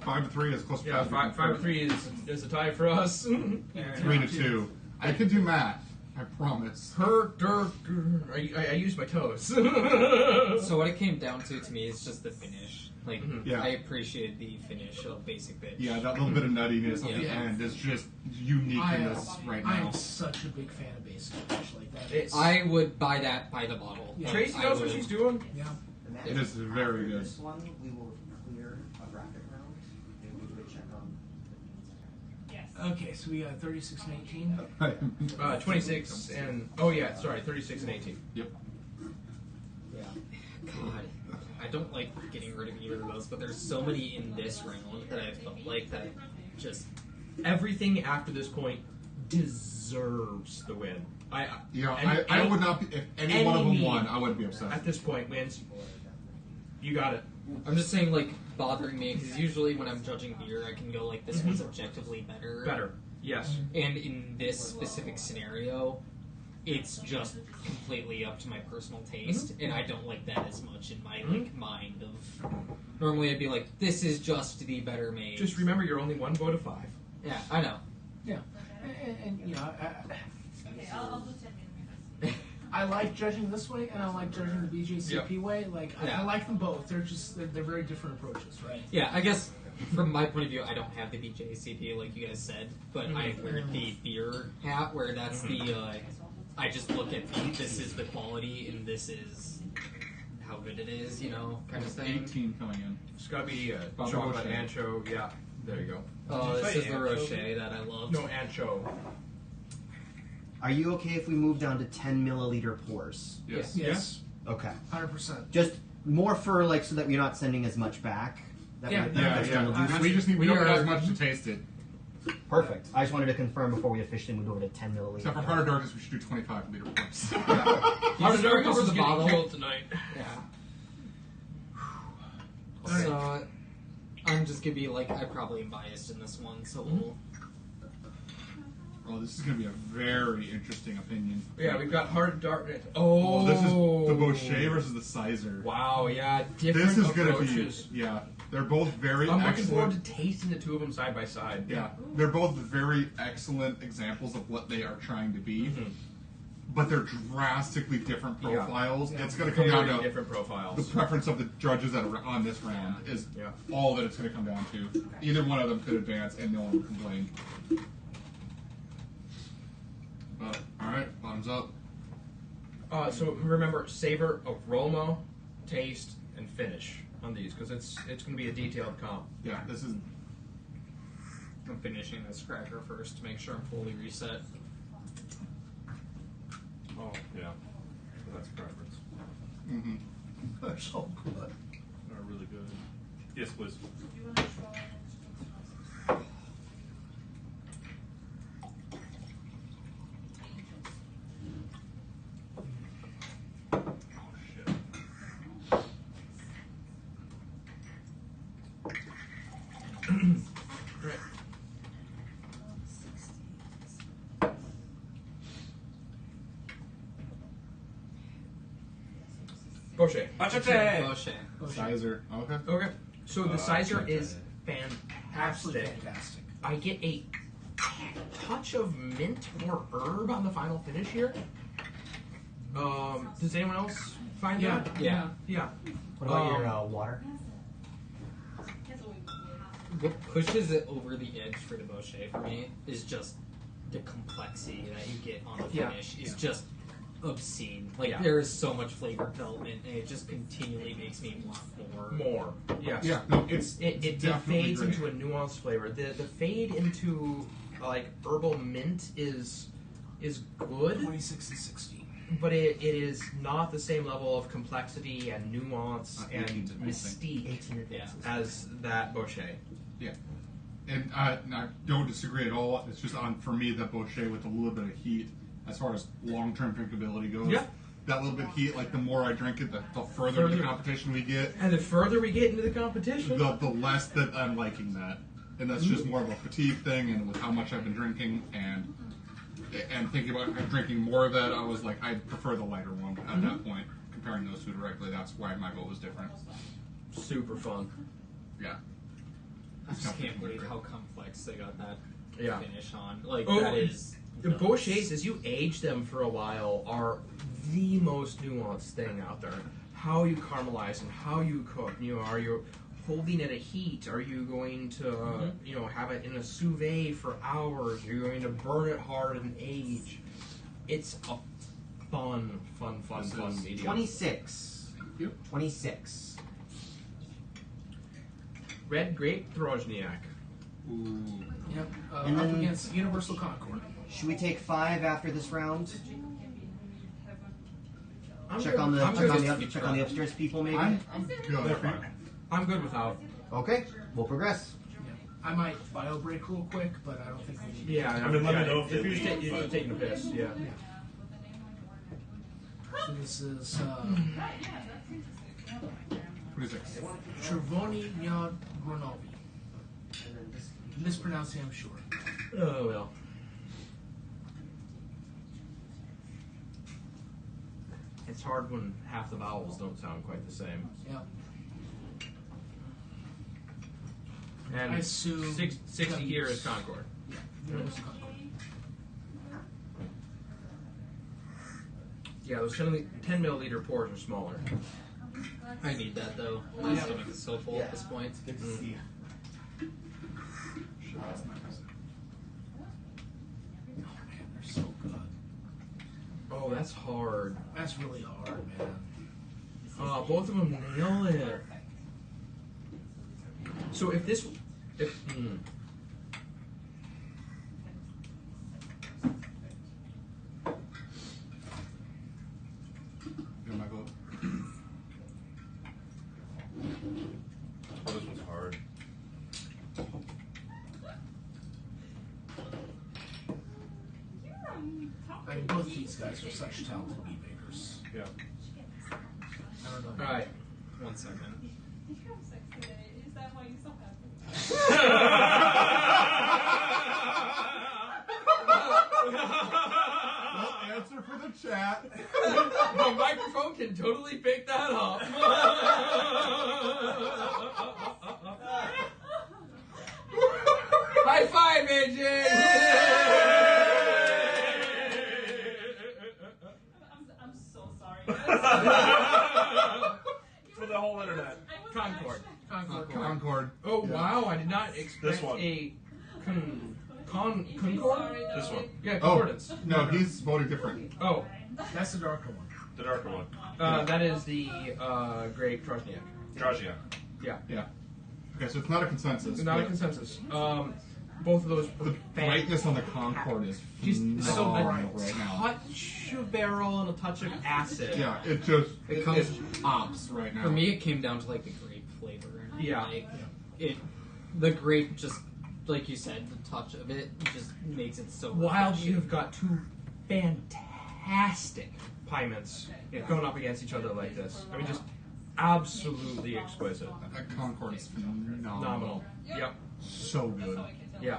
5 to 3 is close to yeah, 5 to 3 is a tie for us. 3 to 2. I can do math. I promise. I used my toes. So what it came down to me is just the finish. Like, Yeah. I appreciated the finish of Basic Bitch. Yeah, that little bit of nuttiness at the Yeah. end is just uniqueness right I now. am such a big fan of basic bitch. Like that. It's- I would buy that by the bottle. Yeah. Tracy I knows what would. she's doing. Yeah. It is very After good. This one, we will clear a bracket round. And we do a check on. Yes. Okay, so we got 36 and 18. 26 and 36 and 18. Yep. Yeah. God, I don't like getting rid of either of those, but there's so many in this round that I felt like that just Everything after this point deserves the win. I Any- would not be, if any any one of them mead won, I wouldn't be upset. At this point wins. You got it. I'm just saying, like, bothering me, because usually when I'm judging beer, I can go, like, this one's objectively better. Better. Yes. And in this specific scenario, it's just completely up to my personal taste, and I don't like that as much in my, like, mind of... Normally I'd be like, this is just the better made. Just remember, you're only 1 vote of 5. Yeah, I know. Yeah. And you know, Okay, I'll do 10 minutes. I like judging this way, and I like judging the BJCP way. Like Yeah. I like them both. They're just they're very different approaches, right? Yeah, I guess from my point of view, I don't have the BJCP like you guys said, but I wear the beer hat where that's the. I just look at this is the quality and this is how good it is, you know, kind of thing. 18 coming in. It's gotta be Baba chocolate Rocher. ancho. Yeah, there you go. Oh, Did you this say is the anchovy? Rocher that I love. No ancho. Are you okay if we move down to 10 milliliter pours? Yes. Yes. Okay. 100%. Just more for, like, so that we're not sending as much back. That Yeah. that Yeah, first time we'll do We just need, we We don't are- have much to taste it. Perfect. I just wanted to confirm before we officially moved over to 10 milliliters. Except for Heart of Darkness, we should do 25 liter points. Heart of Darkness is the getting bottle. killed tonight. Yeah. So I'm just gonna be like, I probably am biased in this one, so we'll. Oh, this is going to be a very interesting opinion. Yeah, we've got Heart of Darkness. Oh, this is the Boucher versus the Sizer. Wow, yeah, different This is going to approaches. be, yeah, they're both very I'm excellent. looking forward to tasting the two of them side by side. Yeah, they're both very excellent examples of what they are trying to be, Mm-hmm. but they're drastically different Yeah. profiles. Yeah. It's going to come down Very to different profiles. the preference of the judges that are on this round is Yeah. all that it's going to come down to. Either one of them could advance, and no one would complain. But all right, bottoms up. So remember, savor, aroma, taste, and finish on these because it's going to be a detailed comp. Yeah, this is. I'm finishing this cracker first to make sure I'm fully reset. Oh, yeah. That's preference. Mm-hmm. They're so good. They're really good. Yes, please. Oh, shit. Right. Boucher. Boucher. Sizer. Okay. Okay. So the Sizer okay. is Absolutely fantastic. fantastic. I get a touch of mint or herb on the final finish here. Does anyone else find that? Yeah. Yeah. What about your water? What pushes it over the edge for the Boucher for me is just the complexity that you get on the Yeah. finish is just obscene. Like Yeah. there is so much flavor development, and it just continually makes me want more. More. Yes. Yeah. No, it's It definitely fades great. into a nuanced flavor. The fade into like herbal mint is good, 26 and 16. but it is not the same level of complexity and nuance and 18 advancing. mystique 18 advances. as that Boucher. Yeah. And I don't disagree at all. It's just on for me that Boucher with a little bit of heat as far as long-term drinkability goes. Yeah. That little bit of heat, like the more I drink it, the further into Further. competition we get, And the further we get into the competition, the less that I'm liking that. And that's just more of a fatigue thing, and with how much I've been drinking, and thinking about drinking more of that, I was like, I prefer the lighter one at that point. Comparing those two directly, that's why my vote was different. super fun. Yeah. I just can't believe how complex they got that Yeah. finish on. Like Oh, that is The Bouchers, as you age them for a while, are the most nuanced thing out there. How you caramelize and how you cook. You know, are you holding it at heat? Are you going to, have it in a sous vide for hours? Are you going to burn it hard and age? It's a fun This is medium. 26. Thank you. 26. Red grape Throjniak. Ooh. Yep. And Up then- against Universal Concord. Should we take 5 after this round? I'm Check good- on the I'm check good on with- the, check on the upstairs people, maybe. I'm good. I'm good without. Okay, we'll progress. Yeah. I might bio break real quick, but I don't think we need. Yeah, I mean, let me know if you're they just leave, you're but- taking a piss. Yeah. So this is 26. Chervoni Mead Gronovi. Mispronouncing, I'm sure. Oh well. It's hard when half the vowels don't sound quite the same. Yeah. And I assume 60 here is Concord. Universal Concord. Yeah, those 10 milliliter pours are smaller. I need that though. My stomach is so full at this point. Good to see you. Oh man, they're so good. Oh, that's hard. That's really hard, man. Both of them nail it. So if this, Yeah, my vote. Oh, this one's hard. these guys are such talented mead makers. Yeah. I don't know. All right, 1 second. Is that why you're so Well, answer for the chat. The microphone can totally pick that up. High five, AJ! I'm so sorry. For the whole internet. Concord. Concord. Oh Yeah. wow! I did not expect This one. a Concord. This one. Yeah, Oh, concordance. no, he's voting different. Oh, That's the darker one. The darker one. that is the Great Trosniak. Drajia. Yeah, Yeah. Okay, so it's not a consensus. it's not a but consensus. Both of those. The brightness on the Concord is Just so phenomenal bright. right now. Touch of barrel and a touch of acid. Yeah, it just It it, comes- it's ops right now. For me, it came down to like the grape flavor. Yeah. Like, the grape just, like you said, the touch of it just makes it so. While rich. you've got two fantastic pie mints going up against each other like this. I mean, just absolutely exquisite. That Concord is phenomenal. Phenomenal. Yep. So good. Yeah.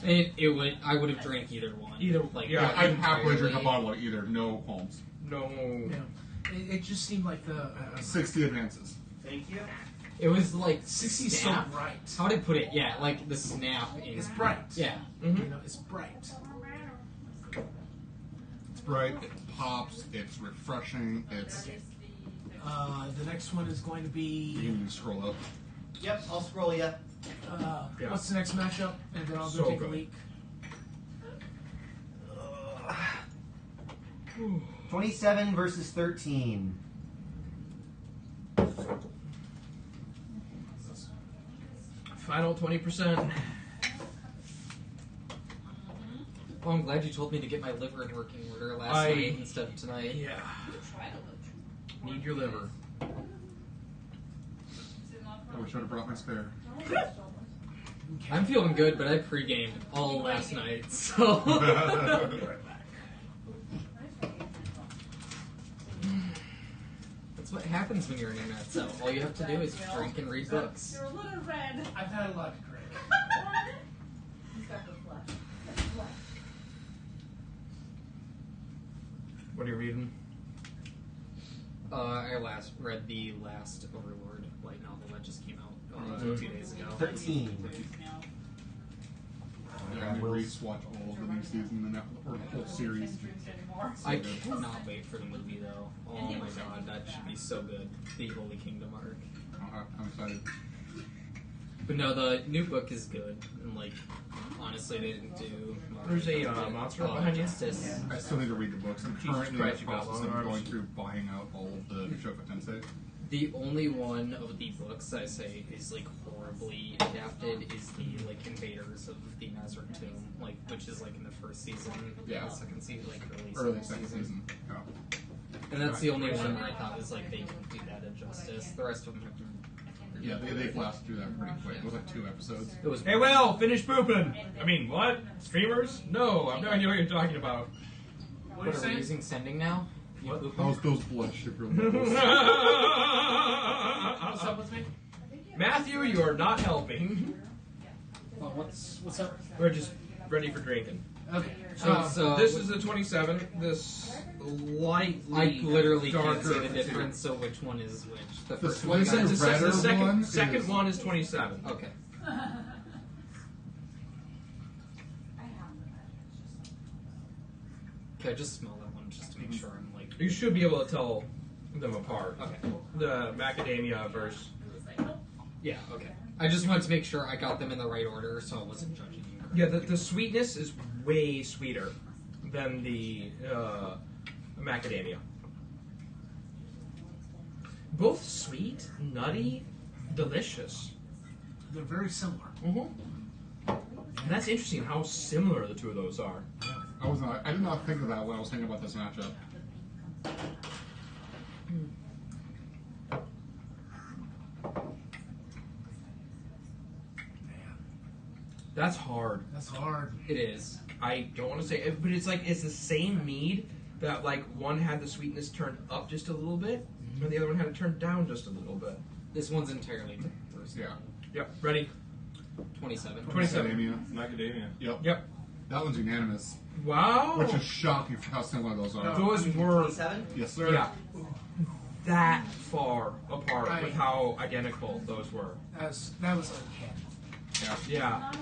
It would. I would have drank either one. Either- like yeah, I'd happily drink a entirely. bottle of either. No qualms. No. Yeah. It just seemed like the 60 advances. Thank you. It was like 60 is so snap. bright. How did I put it? Yeah, like the snap. It's bright. Yeah. Mm-hmm. You know, it's bright. It's bright. It pops. It's refreshing. It's. The next one is going to You be. can scroll up. Yep, I'll scroll ya. Yeah. What's the next matchup? And then I'll go So take good. a leak. 27 versus 13. Final 20%. Oh, I'm glad you told me to get my liver in working order last I- night instead of tonight. Yeah. Need your liver. I wish I'd have brought my spare. I'm feeling good, but I pre-gamed all last night, so. That's what happens when you're an internet so all you have to do is drink and read books. You're a little red. I've had a lot to drink. What are you reading? I last read the last Overlord light novel that just came out 2 days ago. 13. Yeah, we watch all of the new season or the whole series. I cannot wait for the movie though. Oh my god, that should be so good. The Holy Kingdom arc. I'm excited. But no, the new book is good, and like honestly, they didn't do. There's a monster behind you. Justice. I still need to read the books. I'm Jesus currently in Christ, the you got process long of arms. going through buying out all of the Shoka Tensei. The only one of the books I say is like horribly adapted is the like Invaders of the Nazareth Tomb, like which is like in the first season, Yeah. second season, like Early second season. Yeah. and that's the only one where I thought was like they didn't do that injustice. The rest of them have been. Yeah, they flashed through that pretty quick. It was like 2 episodes. It was. Hey, Will, finish pooping. I mean, what? Streamers? No, I've no idea what you're talking about. What What are are we you saying? using sending now? You What? pooping? How's those blood sugar levels? What's up with me? Matthew, you are not helping. Well, what's up? We're just ready for drinking. Okay. So This is a 27. This lightly I literally can't darker say the two. difference. So which one is which? The The first one. slightly The redder second, one second is- one is 27. Okay. Okay, I just smell that one just to make sure I'm like. You should be able to tell them apart. Okay. The macadamia versus. Yeah. Okay. I just wanted to make sure I got them in the right order, so I wasn't judging you. Yeah, the sweetness is way sweeter than the macadamia. Both sweet, nutty, delicious. They're very similar. And that's interesting how similar the two of those are. I did not think of that when I was thinking about this matchup. That's hard. That's hard. It is. I don't want to say it, but it's like it's the same mead that like one had the sweetness turned up just a little bit, and the other one had it turned down just a little bit. This one's entirely different. Yeah. Yep. Ready? 27. 27. Macadamia. Yep. Yep. That one's unanimous, Wow. which is shocking for how similar those are. Those were 27? Yes, sir. yeah that far apart Right. with how identical those were. That was uncanny. Yeah.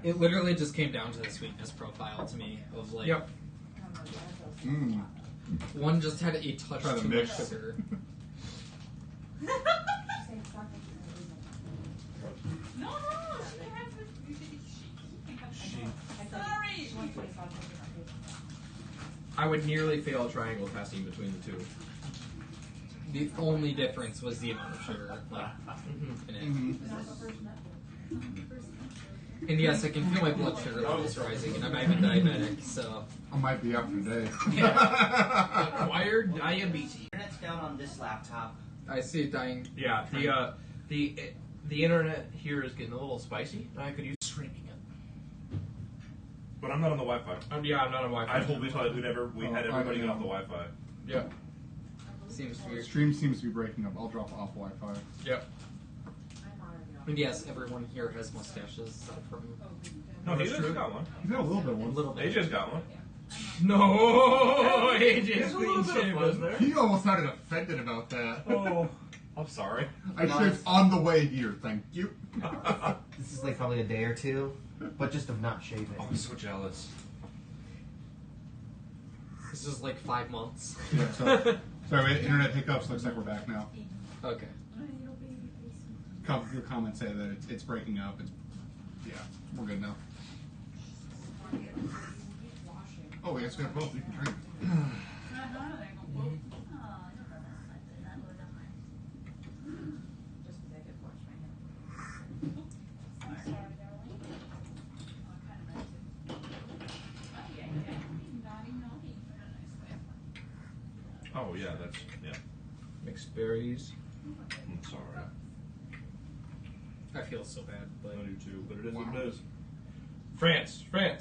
It literally just came down to the sweetness profile to me of like Yep. Mm. one just had a touch Try the too mix. much sugar. No, she has Sorry. I would nearly fail triangle testing between the two. The only difference was the amount of sugar like, in it. And yes, I can feel my blood sugar levels rising, and I'm even diabetic, so I might be up today. Acquired diabetes. Internet's down on this laptop. I see it dying. Yeah. The internet here is getting a little spicy. I could use Streaming it. But I'm not on the Wi-Fi. yeah, I'm not on Wi-Fi. I told we had everybody get off the Wi-Fi. Yep. Seems weird. Stream seems to be breaking up. I'll drop off Wi-Fi. Yep. And yes, everyone here has mustaches aside from No, That's AJ's true. got one. You got a little bit of a one. little bit. AJ's got one. No, AJ's There's a little clean bit of fuzz shaven. there. He almost sounded offended about that. Oh, I'm sorry. I shaved on the way here. Thank you. This is like probably a day or two, but just of not shaving. Oh, I'm so jealous. This is like 5 months. Yeah, sorry, we had internet hiccups. Looks like we're back now. Okay. Your comments say that it's breaking up. Yeah, we're good now. Oh, yes, we have both. You can drink. Oh yeah, Mixed berries. I'm sorry. I feel so bad, but I do too, but it is what it is. France. Yeah,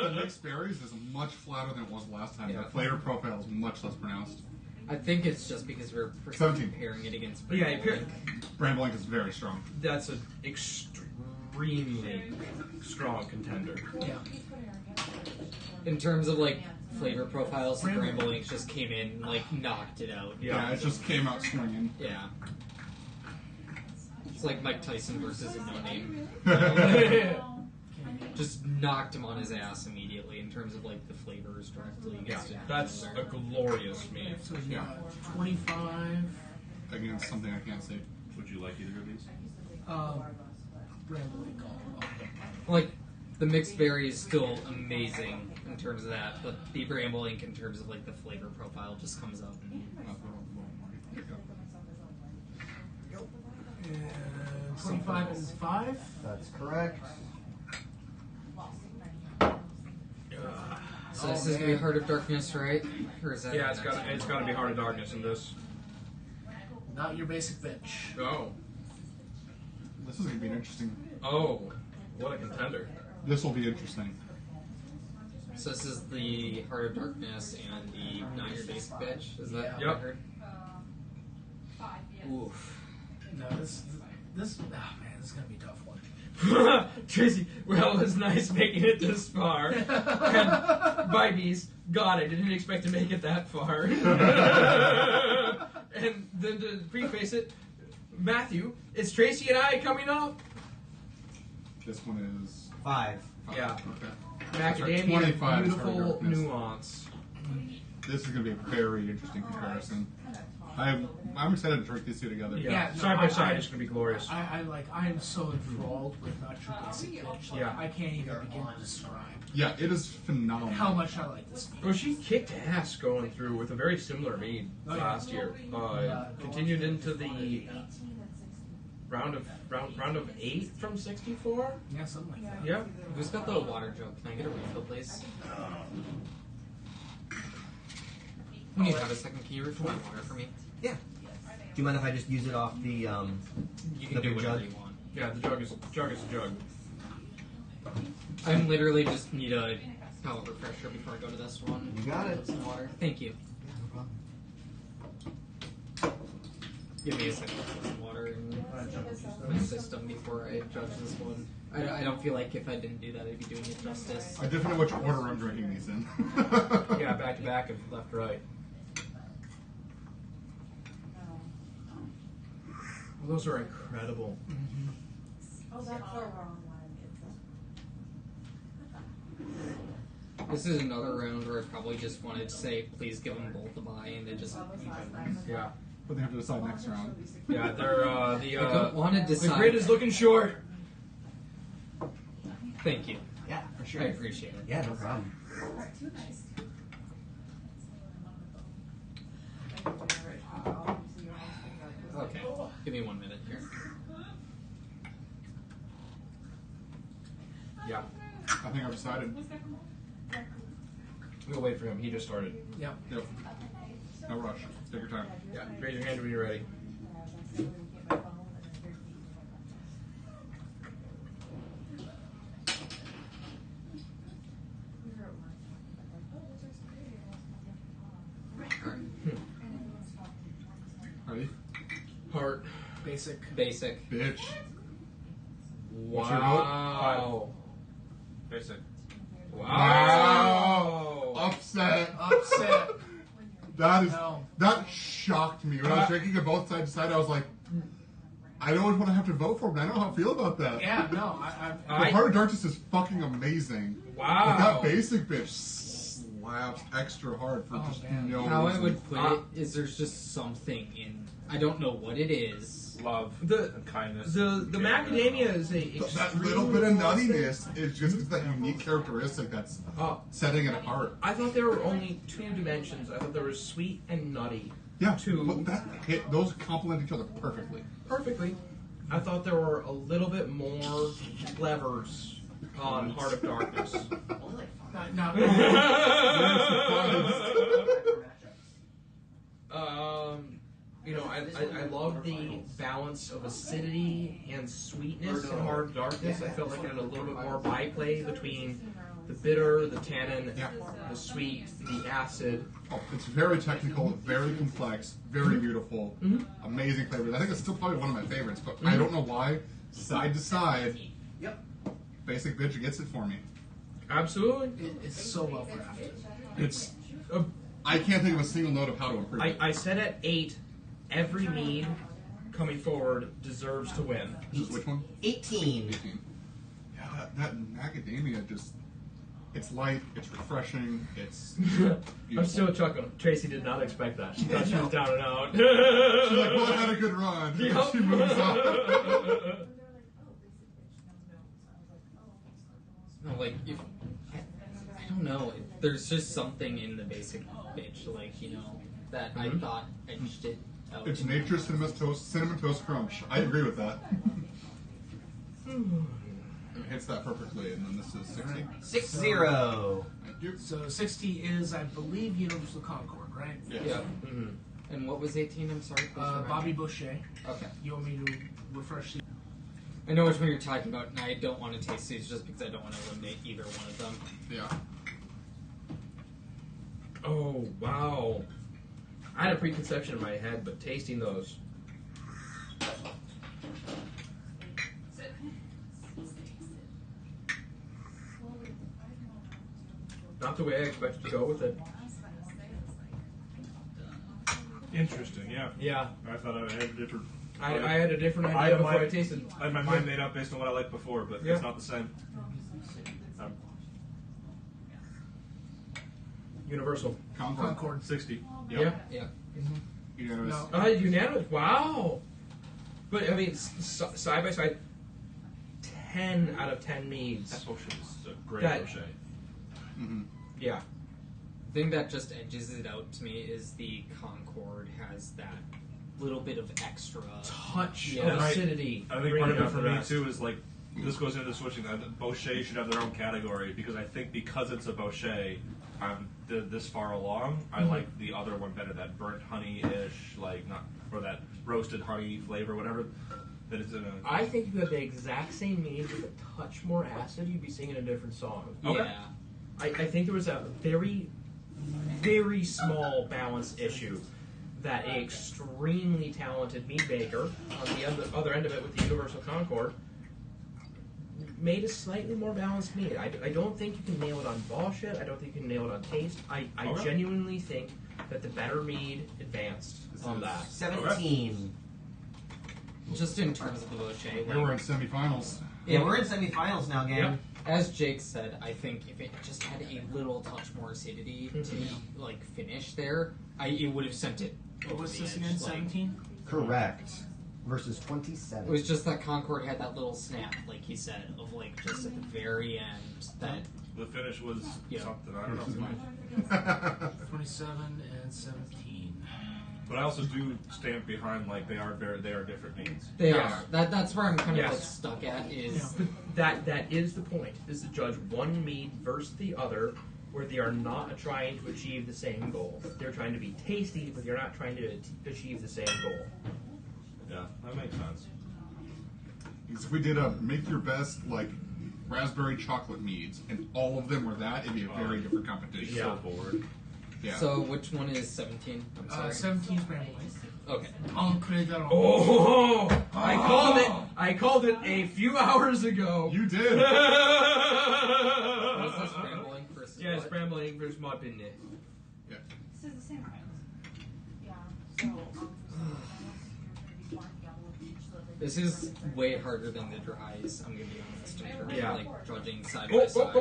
the mixed berries is much flatter than it was last time. Yeah. The flavor profile is much less pronounced. I think it's just because we're 17. comparing it against Yeah, Bramble Bramble Link is very strong. That's an extremely strong contender. Yeah. In terms of like flavor profiles, the Bramble Ink just came in and like knocked it out. Yeah, it just came out swinging. Yeah. It's like Mike Tyson versus a no-name. Just knocked him on his ass immediately in terms of like the flavors directly against it. That's a glorious mead. So yeah, 25. Against something I can't say. Would you like either of these? Bramble Ink. Like the mixed berry is still amazing in terms of that, but the Bramble Ink in terms of like the flavor profile just comes up. And, And 25 is 5. That's correct. so this is gonna be Heart of Darkness, right? Or is that Yeah, it's got to be Heart of Darkness in this. Not your basic bitch. Oh, This is going to be an interesting. oh, what a contender! This will be interesting. So this is the Heart of Darkness and the Not Your Basic Bitch. Is that what I Yep. heard? Oof. No, this oh man, this is gonna be a tough one. Tracy, well, it's nice making it this far. And Bibees, God, I didn't expect to make it that far. And then to preface it, Matthew, it's Tracy and I coming up. This one is 5. Yeah. Okay. Macadamia, 25 is Heart of beautiful Darkness. nuance. This is going to be a very interesting comparison. I'm excited to drink these two together. Yeah, Yeah, no, side by I- side, I- it's gonna be glorious. I am so enthralled with Not Your Basic Bitch. Like, Yeah. I can't even begin to describe Yeah, it is phenomenal. how much I like this mead. Well, she kicked ass going through with a very similar mead last year. Continued into the round of 8 from 64. Yeah, something like that. Yeah. Who's got the water jug? Can I get a refill, please? When you have a second, can you refill my water for me? Yeah. you mind if I just use it off the You the can do big whatever jug? you want. Yeah, the jug is a jug. I'm literally just need a palate refresher before I go to this one. You got it. Some water. Thank you. Give me a second to put some water in my system before I judge this one. I don't feel like if I didn't do that, I'd be doing it justice. I definitely know which order I'm drinking these in. Yeah, back to back and left to right. Well, those are incredible. Oh, that's the wrong one. This is another round where I probably just wanted to say, please give them both a buy, and it just. Yeah. But they have to decide next round. Yeah, they're I don't want to the decide. grid is looking short. Thank you. Yeah, for sure. I appreciate it. Yeah, no problem. Okay, give me 1 minute here. Yeah. I think I've decided. We'll wait for him. He just started. Yep. Yep. No rush. Take your time. Yeah. Raise your hand when you're ready. Ready? Heart. Basic. Basic. Bitch. Wow. your vote? Basic. Wow. Upset. Upset. That is No. that shocked me. When I was drinking it both sides to side, I was like, I don't want to have to vote for him. I don't know how I feel about that. Yeah, no, The Heart of Darkness is fucking amazing. Wow. But that basic bitch slaps extra hard for just man. no How I reason. would put it is there's just something in. I don't know what it is. Love The- and kindness. The macadamia is a That little bit of nuttiness is just that unique characteristic that's setting it apart. I thought there were only two dimensions. I thought there was sweet and nutty. Yeah, Two. but that hit, those complement each other perfectly. Perfectly. I thought there were a little bit more levers on Heart of Darkness. not You know, I love the balance of acidity and sweetness in Heart of Darkness. I felt like it had a little bit more byplay between the bitter, the tannin, the sweet, the acid. Oh, it's very technical, very complex, very beautiful, amazing flavors. I think it's still probably one of my favorites, but I don't know why. Side to side, Basic Bitch gets it for me. Absolutely. It's so well crafted. It's. I can't think of a single note of how to improve it. I said at 8, every mead coming forward deserves to win. This is which one? 18. Yeah, that macadamia just, it's light, it's refreshing, it's I'm beautiful. still chuckling. Tracy did not expect that. She thought she was down and out. She's like, well, I had a good run. Yep. She moves on. No, like if I don't know, there's just something in the Basic Bitch, like that I thought edged it out. It's nature's cinnamon toast crunch. I agree with that. It hits that perfectly, and then this is 60. 6-0. Thank you. So 60 is, I believe, Universal Concord, right? Yes. Yeah. And what was 18? I'm sorry. Please remind me. Bobby Boucher. Okay. You want me to refresh the... I know which one you're talking about, and I don't want to taste these just because I don't want to eliminate either one of them. Yeah. Oh, wow. I had a preconception in my head, but tasting those. Not the way I expected to go with it. Interesting, yeah. Yeah. I thought I had a different. I had a different I idea had before my- I tasted. I had my mind made up based on what I liked before, but Yeah. it's not the same. Universal. Concord. 60. Yeah. Yeah. Unanimous. No. Unanimous. Wow. But I mean, side by side, 10 out of 10 meads. That Boucher is a great That- Boucher. Mm-hmm. Yeah. The thing that just edges it out to me is the Concord has that little bit of extra Touch Yeah. of acidity. I think bringing part of it out for the me rest. too is like this goes into switching. Boucher should have their own category because I think because it's a Boucher, I'm this far along. I like the other one better. That burnt honey-ish, like not or that roasted honey flavor, whatever. That is in a. I think if you had the exact same mead with a touch more acid, you'd be singing a different song. Okay. Yeah. I think there was a very, very small balance issue that a extremely talented mead baker on the other end of it with the Universal Concord made a slightly more balanced mead. I don't think you can nail it on bullshit. I don't think you can nail it on taste. I genuinely think that the better mead advanced on that. 17. Just in terms of the Boucher. We were in semifinals. Yeah, we're in semifinals now, gang. Yep. As Jake said, I think if it just had a little touch more acidity to like finish there, it would have sent it. What was over the this edge, again? like- 17? Correct. Versus 27. It was just that Concord had that little snap, like he said, of like just at the very end. That The finish was Yeah. something, I don't know. 27 and 17. But I also do stand behind, like, they are different meats. they Yes. are. That's where I'm kind of Yes. like stuck at is That is the point, is to judge one mead versus the other, where they are not trying to achieve the same goal. They're trying to be tasty, but they're not trying to achieve the same goal. Yeah, that makes sense. Because if we did a make your best like raspberry chocolate meads, and all of them were that, it'd be a very different competition. Yeah. So forward. Yeah. So which one is 17? I'm sorry. 17 is Bramble. Okay. Oh, I called it a few hours ago. You did. Was this Brambling versus Yeah, it's what? Brambling versus Mudpin. This is the same round. Yeah. So, This is way harder than the dries, I'm gonna be honest, in terms Yeah. of like judging side by side.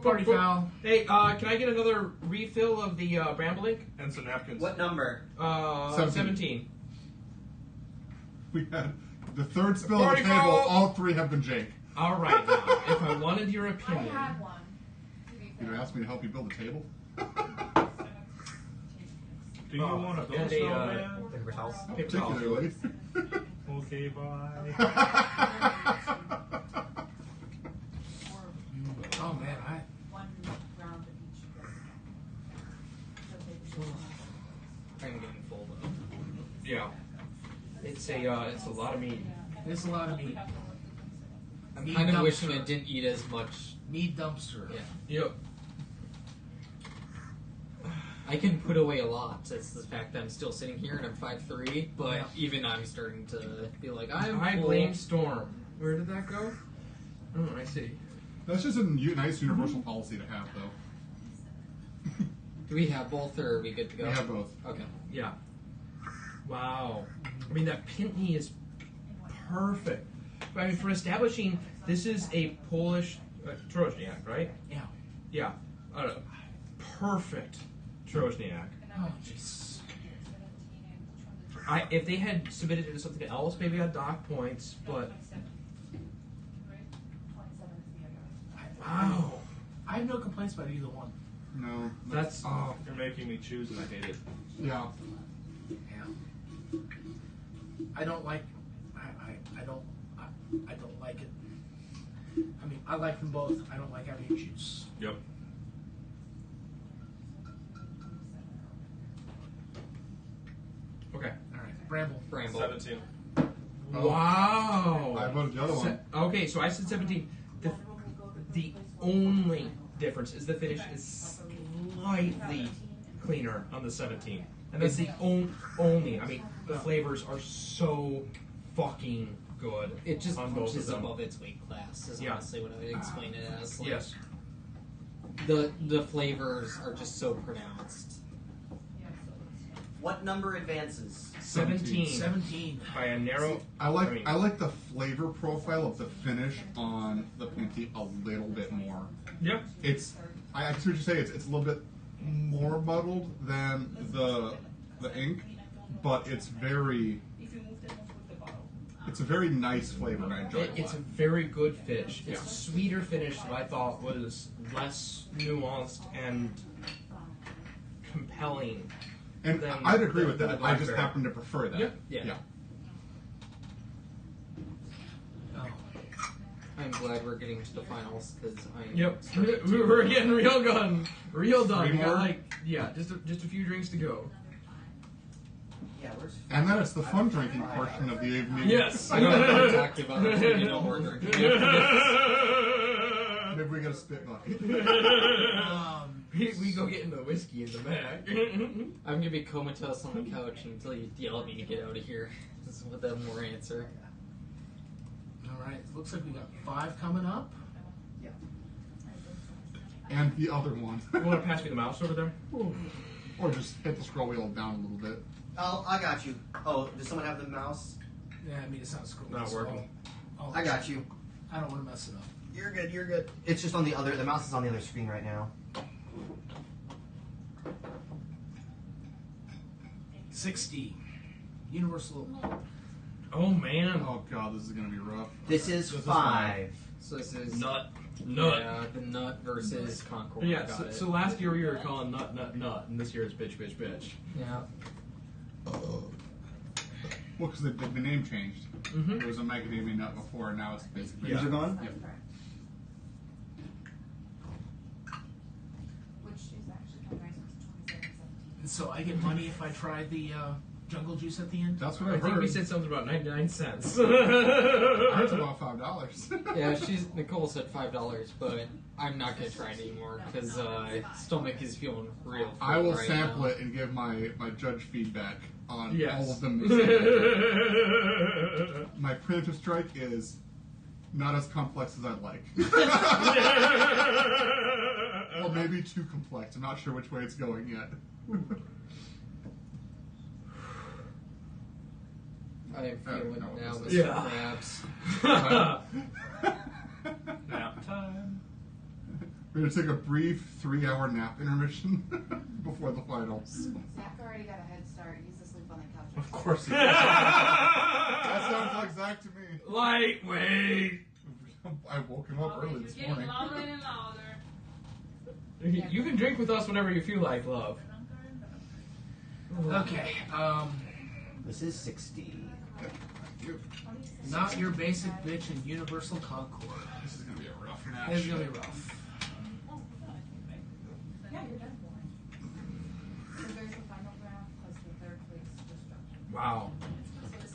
Party foul. Hey, can I get another refill of the Brambling? And some napkins. What number? 17. We had the third spill at Party the table. foul! All three have been Jake. All right, now, if I wanted your I opinion, had one. You asked me to help you build the table. Do you want to build and a a, snowman? Paper towels. paper towel. Particularly. Okay, bye. Oh man, One round of each. I'm getting full though. Yeah, it's a lot of meat. there's a lot of meat. I'm Meat kind of dumpster. wishing I didn't eat as much. Meat dumpster. Yeah. Yep. I can put away a lot. It's the fact that I'm still sitting here and I'm 5'3", but Yeah. even I'm starting to be like, I blame Storm. Where did that go? Oh, I see. That's just a nice universal policy to have, though. Do we have both, or are we good to go? We have both. Okay. Yeah. Wow. I mean, that Pintney is perfect. I mean, for establishing, this is a Polish Trojniak, right? Yeah. Yeah. Perfect Trojniak. Oh jeez. If they had submitted it to something else, maybe I'd dock points, but wow. I have no complaints about either one. No. That's Oh, you're making me choose and I hate it. Yeah. Yeah. I don't like. I don't like it. I mean, I like them both. I don't like having to choose. Yep. okay. All right, Bramble. Bramble. 17. Wow. I voted the other one. Okay, so I said 17. The only difference is the finish is slightly cleaner on the 17. And that's the only. I mean, the flavors are so fucking good. It just on both punches of them. above its weight class, is Yeah. honestly what I would explain it as. Like, Yes. The flavors are just so pronounced. What number advances? 17 17. by a narrow. I like the flavor profile of the finish on the Pinty a little bit more. Yep. I see what you say. It's a little bit more muddled than the ink, but it's a very nice flavor, and I enjoy it a It's a lot. very good finish. It's Yeah. a sweeter finish that I thought was less nuanced and compelling. And than I'd agree with the that. I just blackberry. happen to prefer that. Yeah. Oh. I'm glad we're getting to the finals because I'm. Yep. starting to- We're getting real done. Real done. Three We got more? just a few drinks to go. Yeah, where's And then it's the fun drinking portion of the evening. Yes. I know what you're talking about. You know we're drinking. Maybe we got a spit bucket. We go get in the whiskey in the back. I'm gonna be comatose on the couch until you yell at me to get out of here. This is what that more answer. Alright, looks like we got 5 coming up. And the other one. You want to pass me the mouse over there? Or just hit the scroll wheel down a little bit. Oh, I got you. Oh, does someone have the mouse? Yeah, I mean, it's not scrolling. Not so working. I'll- I got you. I don't want to mess it up. You're good, you're good. It's just on the other, the mouse is on the other screen right now. 60. Universal. Oh man. Oh god, this is gonna be rough. This is 5. So this is Nut. Yeah, the nut versus Concord. Yeah, Got it. so last year we were calling nut, and this year it's bitch, bitch, bitch. Yeah. Well, because the name changed. Mm-hmm. There was a macadamia nut before, and now it's basically. These are gone? Yep. Which is actually kind of nice. It's 27.17. So I get money if I try the jungle juice at the end? That's what I I think heard. we said something about 99 cents. I heard about $5. Yeah, Nicole said $5, but I'm not gonna try it anymore because stomach is feeling real. Full I will right sample now. it and give my judge feedback on Yes. all of them. My preemptive strike is not as complex as I'd like. Or maybe too complex. I'm not sure which way it's going yet. I am feeling no, now, Mr. Yeah. Krabs. Nap time. We're going to take a brief 3-hour nap intermission before the finals. Zach already got a head start. He's asleep on the couch. Of course he does. That sounds like Zach to me. Lightweight. I woke him up early this Getting morning. louder and louder. You can drink with us whenever you feel like, love. Okay, This is 60. not your basic bitch in Universal Concord. This is going to be a rough match. It's gonna be rough. Yeah, you're done. So there's the final round plus the third place destruction. Wow.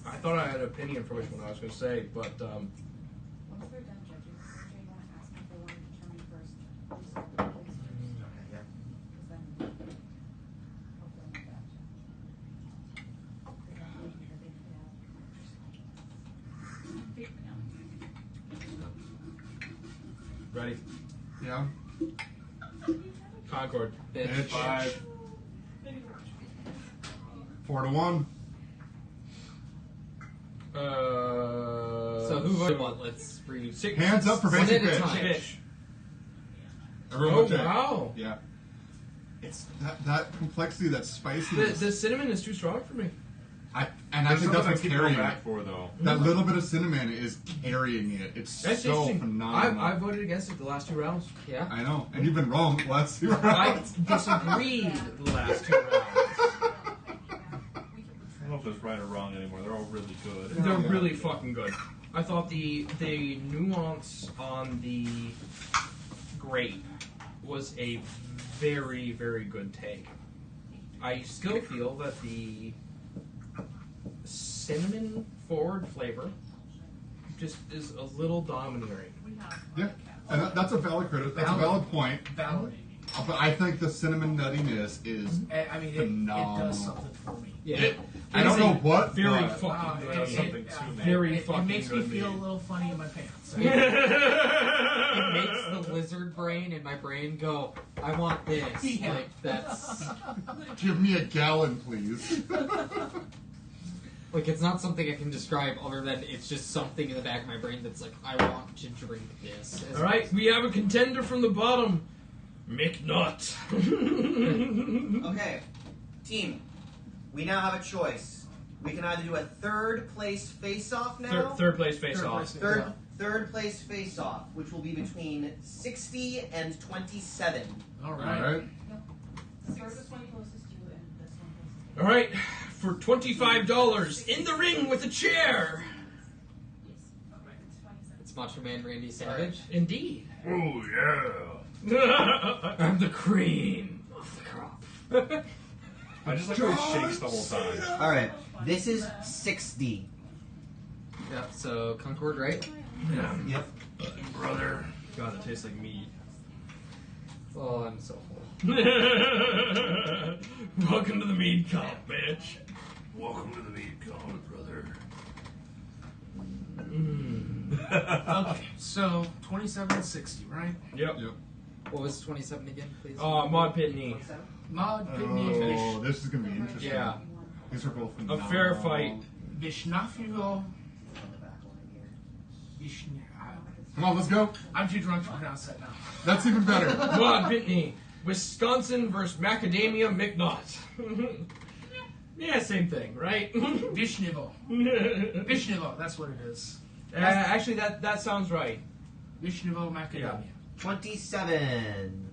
I thought I had an opinion for which one I was going to say, but Once they're done judging, do you want to ask if they want to determine first who's the place first? Okay, yeah. Because then hopefully we'll get that. Because then maybe the big get out. ready? Yeah. Concord. Bitch. 5. 4-1. So who voted what? Let's read. Hands up for One basic at a bitch. time. Bitch. Everyone Oh, check. wow. Yeah. It's that complexity, that spiciness. The cinnamon is too strong for me. I think That's that's what's keep carrying going it. back for though. That little bit of cinnamon is carrying it. It's That's so interesting. phenomenal. I voted against it the last 2 rounds. Yeah. I know, and you've been wrong the last 2 I rounds. disagreed the last 2 rounds. I don't know if it's right or wrong anymore. They're all really good. They're really fucking good. I thought the nuance on the grape was a very, very good take. I still feel that the cinnamon forward flavor just is a little domineering. Yeah, and that's a valid critic. That's a valid point. Valid. But I think the cinnamon nuttiness is I mean, it phenomenal. does something for me. Yeah. I don't know what, Very but fucking good. does something to me. Very It fucking makes me good feel a meat. little funny in my pants. It makes the lizard brain in my brain go, I want this. Yeah. Like, that's... give me a gallon, please. Like, it's not something I can describe other than it's just something in the back of my brain that's like, I want to drink this. All right, we have a contender from the bottom, McNutt. Okay, team, we now have a choice. We can either do a third place face-off now. Third place face off. Third place face-off, which will be between 60 and 27. All All right. right. The furthest one closest to you and this one closest to All right, for $25 in the ring with a chair. you. Yes. It's 27. It's Macho Man Randy Savage. Indeed. Oh yeah. I'm the cream of the crop. I just like how he shakes the whole time. All right. This is 60. Yep, so Concord, right? Yeah. Yep. Brother. God, it tastes like meat. Oh, I'm so full. Welcome to the meat comp, bitch. Welcome to the meat comp, brother. Okay, so 27 and 60, right? Yep. What was 27 again, please? Mod Pitney. Mod Pitney. Oh, this is going to be interesting. Yeah. These are both A phenomenal. fair fight. Vishnafilo. Come on, let's go. I'm too drunk to pronounce that now. That's even better. Mod Pitney. Wisconsin versus Macadamia McNaught. Yeah, same thing, right? Vishnivo. Vishnivo, that's what it is. Actually, that sounds right. Vishnivo Macadamia. 27.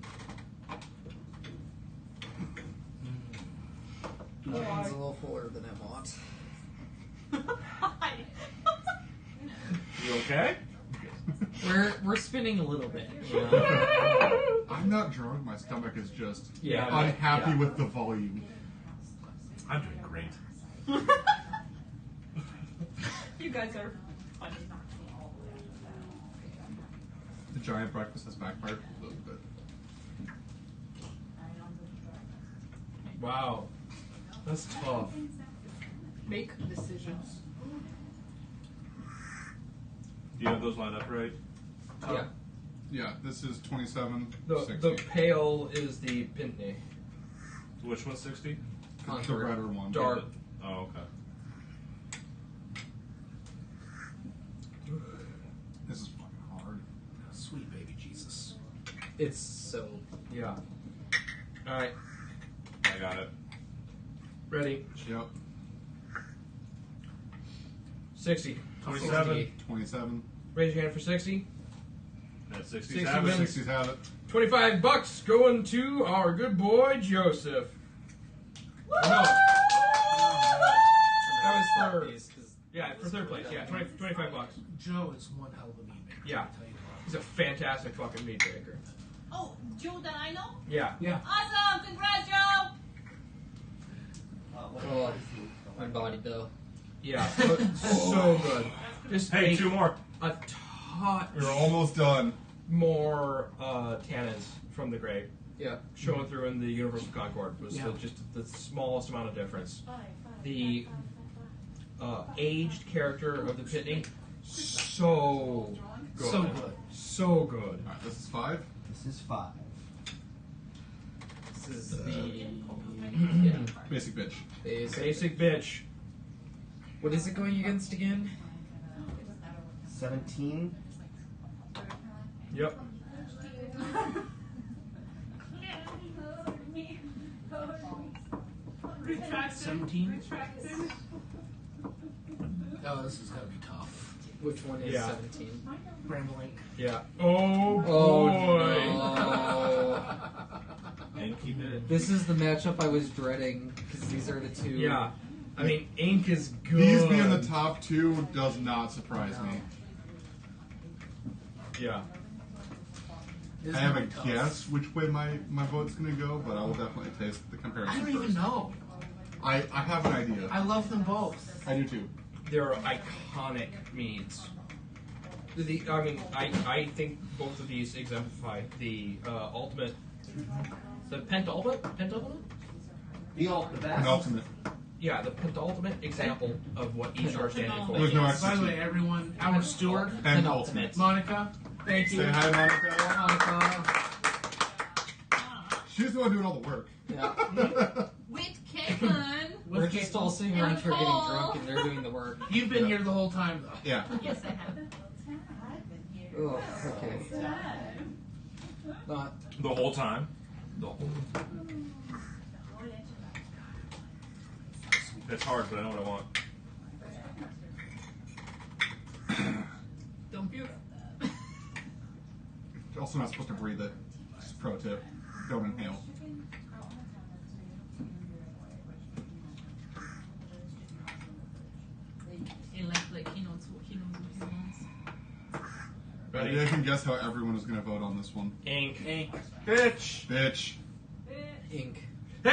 Mine's a little fuller than I want. You okay? We're spinning a little bit. You know? I'm not drunk. My stomach is just Yeah, unhappy yeah. with the volume. I'm doing great. You guys are funny. The giant breakfast has backfired a little bit. Wow. That's tough. Make decisions. Do you have those lined up right? Yeah. Yeah, this is 27. The 60. pale is the Pitney. Which one's 60? The redder one. Dark. Oh, okay. This is fucking hard. Sweet baby Jesus. It's so. Yeah. Alright. I got it. Ready. Yep. 60. 27. 27. Raise your hand for 60. That's 60. 60 minutes. 60s have it. $25 going to our good boy Joseph. No. That was for for third place. Yeah, $25. Joe is one hell of a meat maker. Yeah. I'll tell you what. He's a fantastic fucking meat baker. Oh, Joe that I know? Yeah. Yeah. Awesome! Congrats, Joe! Oh, my body though. Yeah. So good. Just Hey, make 2 more. a touch We're almost done. more tannins from the grave Yeah. showing through in the Universal Concord was Yeah. just the smallest amount of difference. The aged character of the Pitney, so good. So good. So good. Alright, this is 5. This is 5. This is the. Basic bitch. Basic bitch. What is it going against again? 17. Yep. Retracted. 17? Retracted. Oh, this is gonna be tough. Which one is Yeah. 17? Brambling. Yeah. Oh boy. Oh no. And keep it. This is the matchup I was dreading because these are the two. Yeah. I mean, ink is good. These being the top 2 does not surprise me. Yeah. This I is have gonna a be tough. guess which way my vote's going to go, but I will definitely taste the comparison I don't first. even know. I have an idea. I love them both. I do too. They're iconic meads. I think both of these exemplify the ultimate, the pentultimate. The best. Penultimate. Yeah, the penultimate example of what each are standing for. There's no By extra the way, T. everyone, our steward, Penultimate. Monica, thank you. Say hi, Monica. Monica. She's the one doing all the work. Yeah. With Caitlin. We're just all sitting around here getting drunk and they're doing the work. You've been here the whole time, though. Yeah. Yes, I have. Oh, okay. Not. The whole time. The whole It's hard, but I know what I want. Don't puke. You're also not supposed to breathe it. Just pro tip. Don't inhale. Like he knows what he wants. Ready? I can guess how everyone is going to vote on this one. Ink. Bitch! Bitch. Ink. Hey!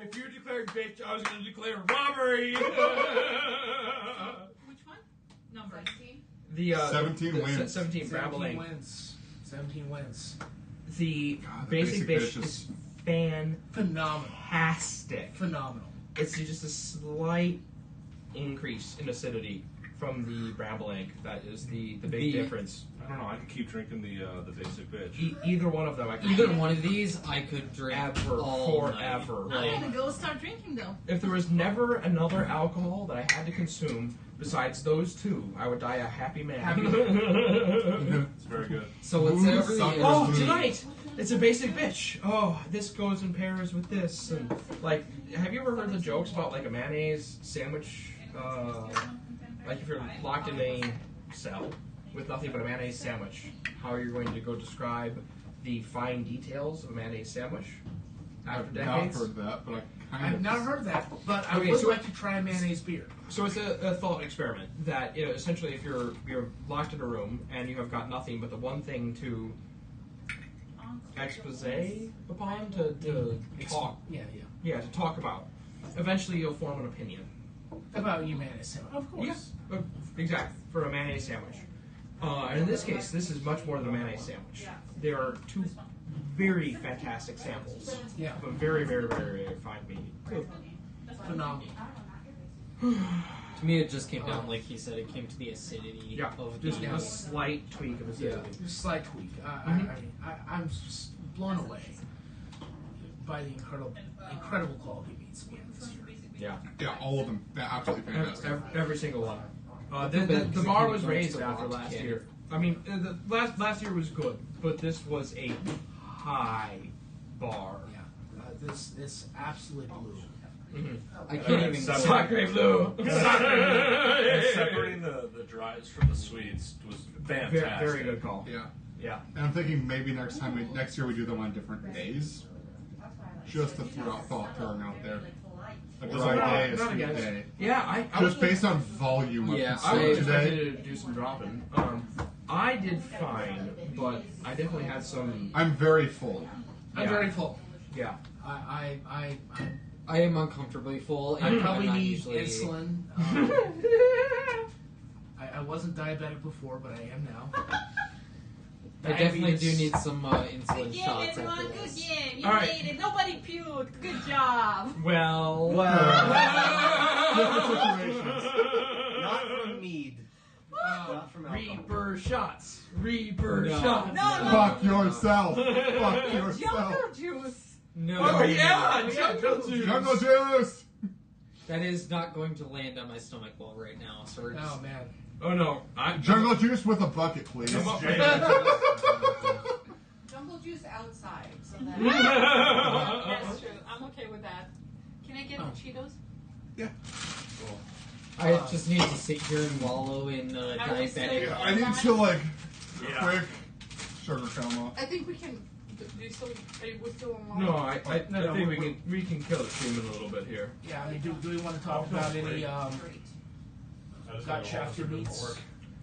If you declare bitch. I was going to declare robbery. Which one? Number. 16? The 17 the wins. 17 Brabbling. wins. 17 wins. The God, the basic bitch bitch is fantastic. Phenomenal. It's just a slight increase in acidity from the Brabbling. That is the big difference. I don't know. I could keep drinking the basic bitch. Either one of them. I could Either one of these, I could drink all forever. night. I'm gonna go start drinking though. If there was never another alcohol that I had to consume besides those two, I would die a happy man. It's very good. So it's Booze every. suckers. Oh, tonight it's a basic bitch. Oh, this goes in pairs with this, and like, have you ever heard the jokes about like a mayonnaise sandwich? Like if you're locked in a cell with nothing but a mayonnaise sandwich, how are you going to go describe the fine details of a mayonnaise sandwich after I've not decades? heard that, but I kind I've of. not heard that, but I Okay, would so- like to try a mayonnaise beer. So it's a thought experiment that essentially if you're locked in a room and you have got nothing but the one thing to expose upon to talk Yeah. to talk about, eventually you'll form an opinion. About you mayonnaise sandwich. Of course. Yeah, exactly, for a mayonnaise sandwich. And in this case, this is much more than a mayonnaise sandwich. There are two very fantastic samples Yeah. of a very, very, very, very fine mead. Phenomenal. To me, it just came down, like he said, it came to the acidity Yeah, of just the. a slight tweak of acidity. Just a slight tweak. I'm just blown away by the incredible quality meats we have this year. Yeah. Yeah, all of them. They're absolutely fantastic. Every single one. feel bad The because bar I was can't raised go after to last Canada. year. I mean, the last year was good, but this was a high bar. Yeah. This absolutely blew. I can't even. Sacre bleu. Separating the dries from the sweets was fantastic. Very good call. Yeah. Yeah. And I'm thinking maybe next year we do them on different days. Just a thought throwing out there. A dry day, a Not sweet against. day. Yeah, I Just was, based on volume of Yeah, I consumption was today. expected to do some dropping. I did fine, but I definitely had some. I'm very full. I'm very full. Yeah. I am uncomfortably full. And I probably I'm not need usually, insulin. I wasn't diabetic before, but I am now. I definitely do Diabetes. need some insulin Good game, shots everyone. after Good this. game. You All right. made it. Nobody puked. Good job. Well. Different situations. Not from mead. Not from alcohol. Reaper shots. Reaper No. shots. No, no. Fuck yourself. Fuck yourself. Jungle juice. No, Oh yeah, jungle juice. Jungle juice. that is not going to land on my stomach well right now. So we're just. Oh man. Oh no, Jungle juice with a bucket, please. It's James. Jungle juice outside, so that. That's true. I'm okay with that. Can I get the Cheetos? I just need to sit here and wallow in I was diabetic. so- I need to Yeah. quick sugar coma. I think we can. Do you still? Are we still online? No, I No, think we're- we can kill the stream in a little bit here. Yeah, I mean, do we want to talk about any got shafted meats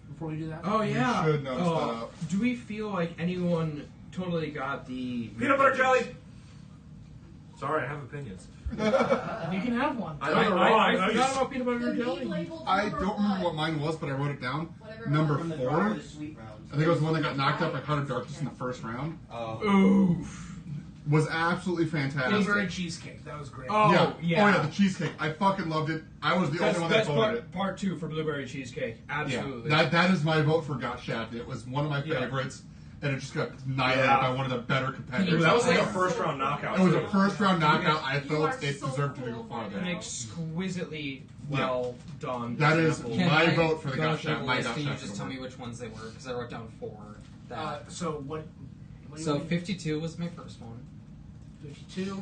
before we do that? Oh yeah. should notice that up. Do we feel like anyone totally got the Peanut butter jelly. Sorry, I have opinions. You can have one. I forgot about peanut butter jelly. I don't remember what mine was, but I wrote it down. Whatever. Number From the 4. dry or the sweet round. I think it was the one that got knocked out by Heart of Darkness in the first round. Oof. Was absolutely fantastic. Blueberry cheesecake. That was great. Oh, yeah. yeah. Oh yeah, the cheesecake. I fucking loved it. I was the only one that That's voted it. part 2 for blueberry cheesecake. Absolutely. Yeah, that is my vote for Got Shafted. It was one of my Yeah. favorites, and it just got annihilated Yeah. by one of the better competitors. That was like a first round knockout. It was a too. first round knockout. I You felt are it so deserved to cool go An farther. exquisitely well done. That is example. Can my I vote for the go Got through the Shafted. My list Got and you Shafted just tell me award. which ones they were because I wrote down 4. That. So what do you So mean? 52 was my first one. 52.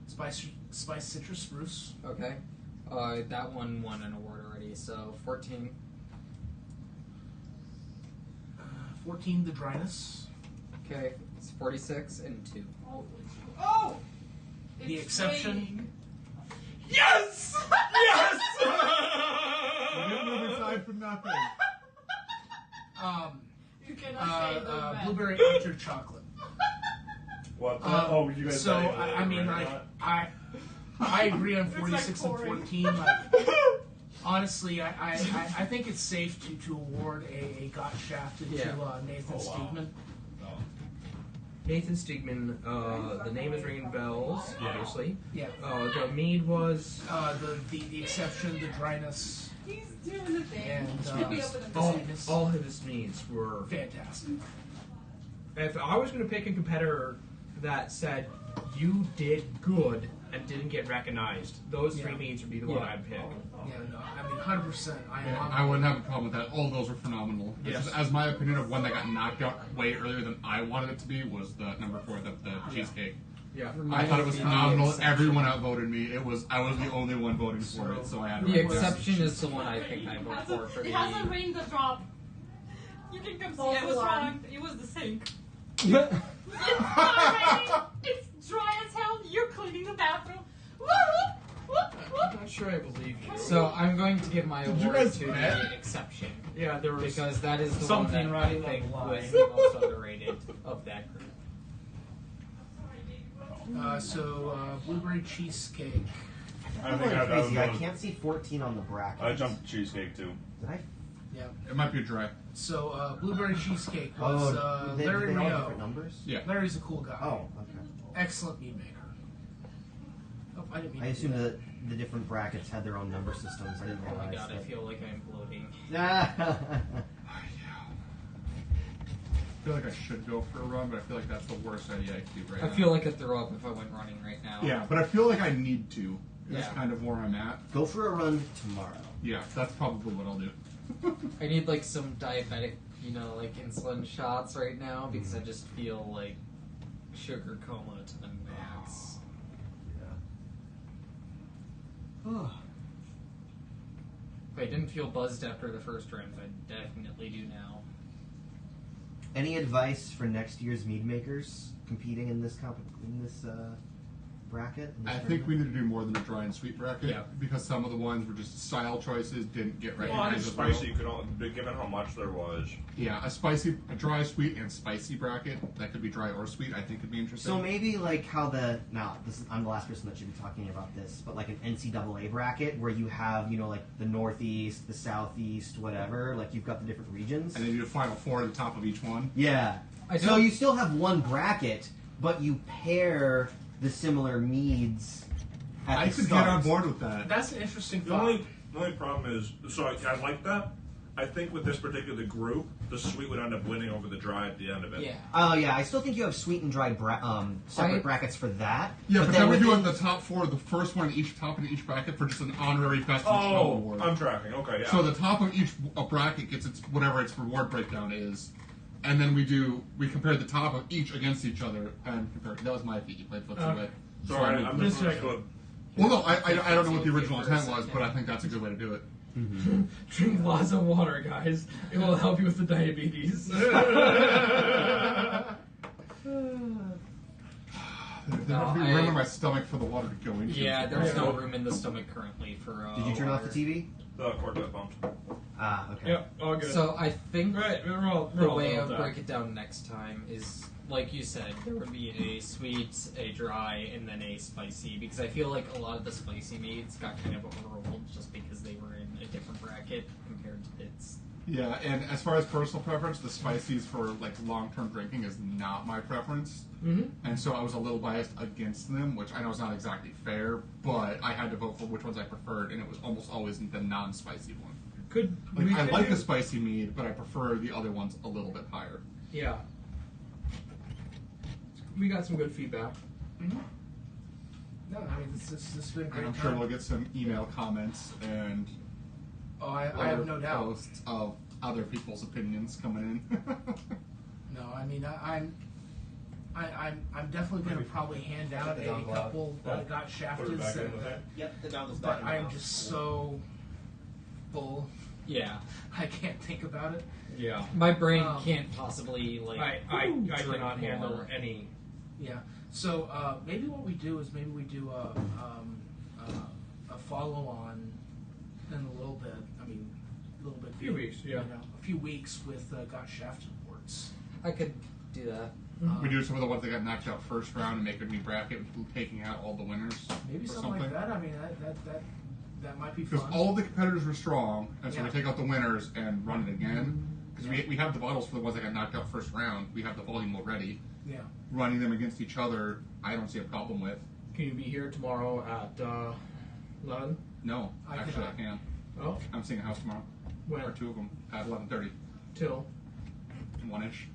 Spice citrus spruce. Okay. That one won an award already. So 14. 14. The dryness. Okay. It's 46 and 2. Oh! The It's exception. raining. Yes! Yes! We didn't move inside for nothing. You cannot say those bad. Blueberry orchard chocolate. What? Um, you guys. So said it was I mean, right like now? I agree on It's 46 like and boring. 14. Honestly, I think it's safe to award a got shafted Yeah. to Nathan Steedman. Nathan Stigman, the name is ringing bells, obviously. Yeah. The mead was... The exception, the dryness, He's doing the thing. and the all, sweetness. all of his meads were... Fantastic. If I was going to pick a competitor that said, you did good and didn't get recognized, those three Yeah. meads would be the one I'd pick. Yeah, no, I mean, 100%. I wouldn't have a problem with that. All those were phenomenal. Yes. As my opinion of one that got knocked out way earlier than I wanted it to be was the number 4, the cheesecake. Yeah. I thought it was phenomenal. Everyone outvoted me. I was the only one voting for it, so I had to. The exception is the one I think I vote for It hasn't the... rained a drop. You can come see False I was alarm. wrong. It was the sink. It's not raining. It's dry as hell. You're cleaning the bathroom. I'm not sure I believe you. So I'm going to give my you award guys to bet? the exception. Yeah, there was... Because that is the something one that right I think along the was line. the most underrated of that group. Blueberry cheesecake. I think Really that was crazy. I one. can't see 14 on the bracket. I jumped cheesecake too. Did I? Yeah. It might be dry. So blueberry cheesecake was they Larry all have Rio. different numbers? Yeah. Larry's a cool guy. Oh, okay. Excellent mead maker. Oh, I didn't mean I to do assumed that the different brackets had their own number systems. I didn't Oh my realize god, I that. feel like I'm bloating. I feel like I should go for a run, but I feel like that's the worst idea I could do right I now. feel like I'd throw up if I went running right now. Yeah, but I feel like I need to. That's Yeah. kind of where I'm at. Go for a run tomorrow. Yeah, that's probably what I'll do. I need like some diabetic, like insulin shots right now because I just feel like sugar coma to the max. If I didn't feel buzzed after the first round, I definitely do now. Any advice for next year's mead makers competing in this bracket? in this I think we tournament? need to do more than a dry and sweet bracket because some of the ones were just style choices, didn't get Well, recognized. and as well. spicy could all, given how much there was. Yeah, a dry, sweet, and spicy bracket that could be dry or sweet. I think could be interesting. So maybe like how I'm the last person that should be talking about this, but like an NCAA bracket where you have like the Northeast, the Southeast, whatever. Like you've got the different regions. And then you do a final 4 at the top of each one. Yeah. So you still have one bracket, but you pair the similar meads. At I the could start. get on board with that. That's an interesting The thought. only problem is, so I like that. I think with this particular group, the sweet would end up winning over the dry at the end of it. Yeah. Oh yeah, I still think you have sweet and dry separate I- brackets for that. Yeah, but then we're within- doing the top 4, the first one in each top in each bracket for just an honorary best in show Oh, award. I'm tracking. Okay, yeah. So the top of each bracket gets its whatever its reward breakdown is, and then we compare the top of each against each other and compare. That was my feet. You played flips away. Sorry, I'm just Well, no, I don't know what the original intent was, but I think that's a good way to do it. Drink lots of water, guys. It will help you with the diabetes. There'd be room in my stomach for the water to go into. Yeah, there's no room in the stomach currently for. Did you turn off the TV? The cord got bumped. Ah, okay. Yep, all good. So I think we're the all way well I'll done. break it down next time is, like you said, there would be a sweet, a dry, and then a spicy. Because I feel like a lot of the spicy meads got kind of overruled just because they were in a different bracket compared to its. Yeah, and as far as personal preference, the spices for like long-term drinking is not my preference, and so I was a little biased against them, which I know is not exactly fair, but I had to vote for which ones I preferred, and it was almost always the non-spicy one. I like the spicy mead, but I prefer the other ones a little bit higher. Yeah. We got some good feedback. No, I mean this has been a great And I'm time. sure we'll get some email comments and I have no doubt. posts of other people's opinions coming in. No, I mean I'm definitely going to probably hand out a couple that got shafted. Yep, the dongle But I'm just so full. Yeah. I can't think about it. Yeah. My brain can't possibly like. I drink cannot handle more. any. Yeah. So maybe what we do is maybe we do a follow on in a little bit. I mean, a little bit. Few weeks, yeah. A few weeks with got shafted awards. I could do that. We do some of the ones that got knocked out first round and make a new bracket, taking out all the winners. Maybe or something like that. I mean, that might be Because fun. all of the competitors were strong, and so Yeah. we take out the winners and run it again. Because we have the bottles for the ones that got knocked out first round. We have the volume already. Yeah. Running them against each other, I don't see a problem with. Can you be here tomorrow at 11? No, actually I can. Oh, I'm seeing a house tomorrow. when? Or two of them at 11:30, Till? 1-ish.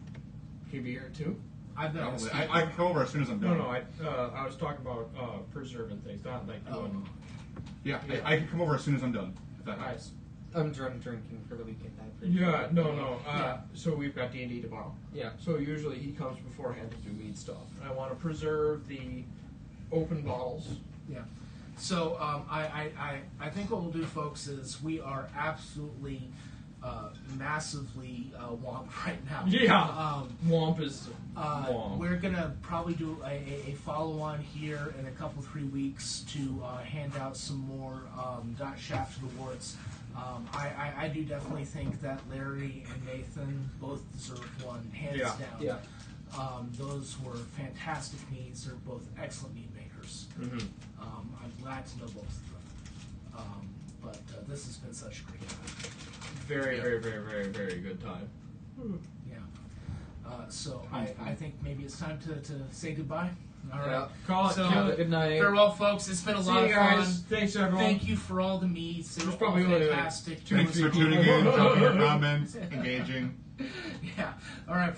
Can you be here at 2? I've been Probably. I can come over as soon as I'm done. No, I was talking about preserving things, not like doing. Yeah, Yeah. I can come over as soon as I'm done. If that helps. Nice. I'm drunk drinking for the weekend. I appreciate Yeah, it. no. Yeah. So we've got D&D tomorrow. Yeah. So usually he comes beforehand to do mead stuff. I want to preserve the open bottles. Yeah. So I think what we'll do, folks, is we are absolutely massively whomped right now. Yeah. Womp is womp. We're gonna probably do a follow-on here in a couple 3 weeks to hand out some more Shaft of the Warts. I do definitely think that Larry and Nathan both deserve one, hands Yeah. down. Yeah. Those were fantastic meads. They're both excellent mead makers. Mm-hmm. I'm glad to know both of them. But this has been such a great time. Very good time. Yeah. So I think maybe it's time to say goodbye. All right. Yeah. Call it. So, kill it. Good night. Farewell, folks. It's been a See lot you of guys. fun. Thanks, everyone. Thank you for all the meets. They were There's all probably only, like, fantastic. Thanks for tuning in, dropping your comments, engaging. Yeah. All right.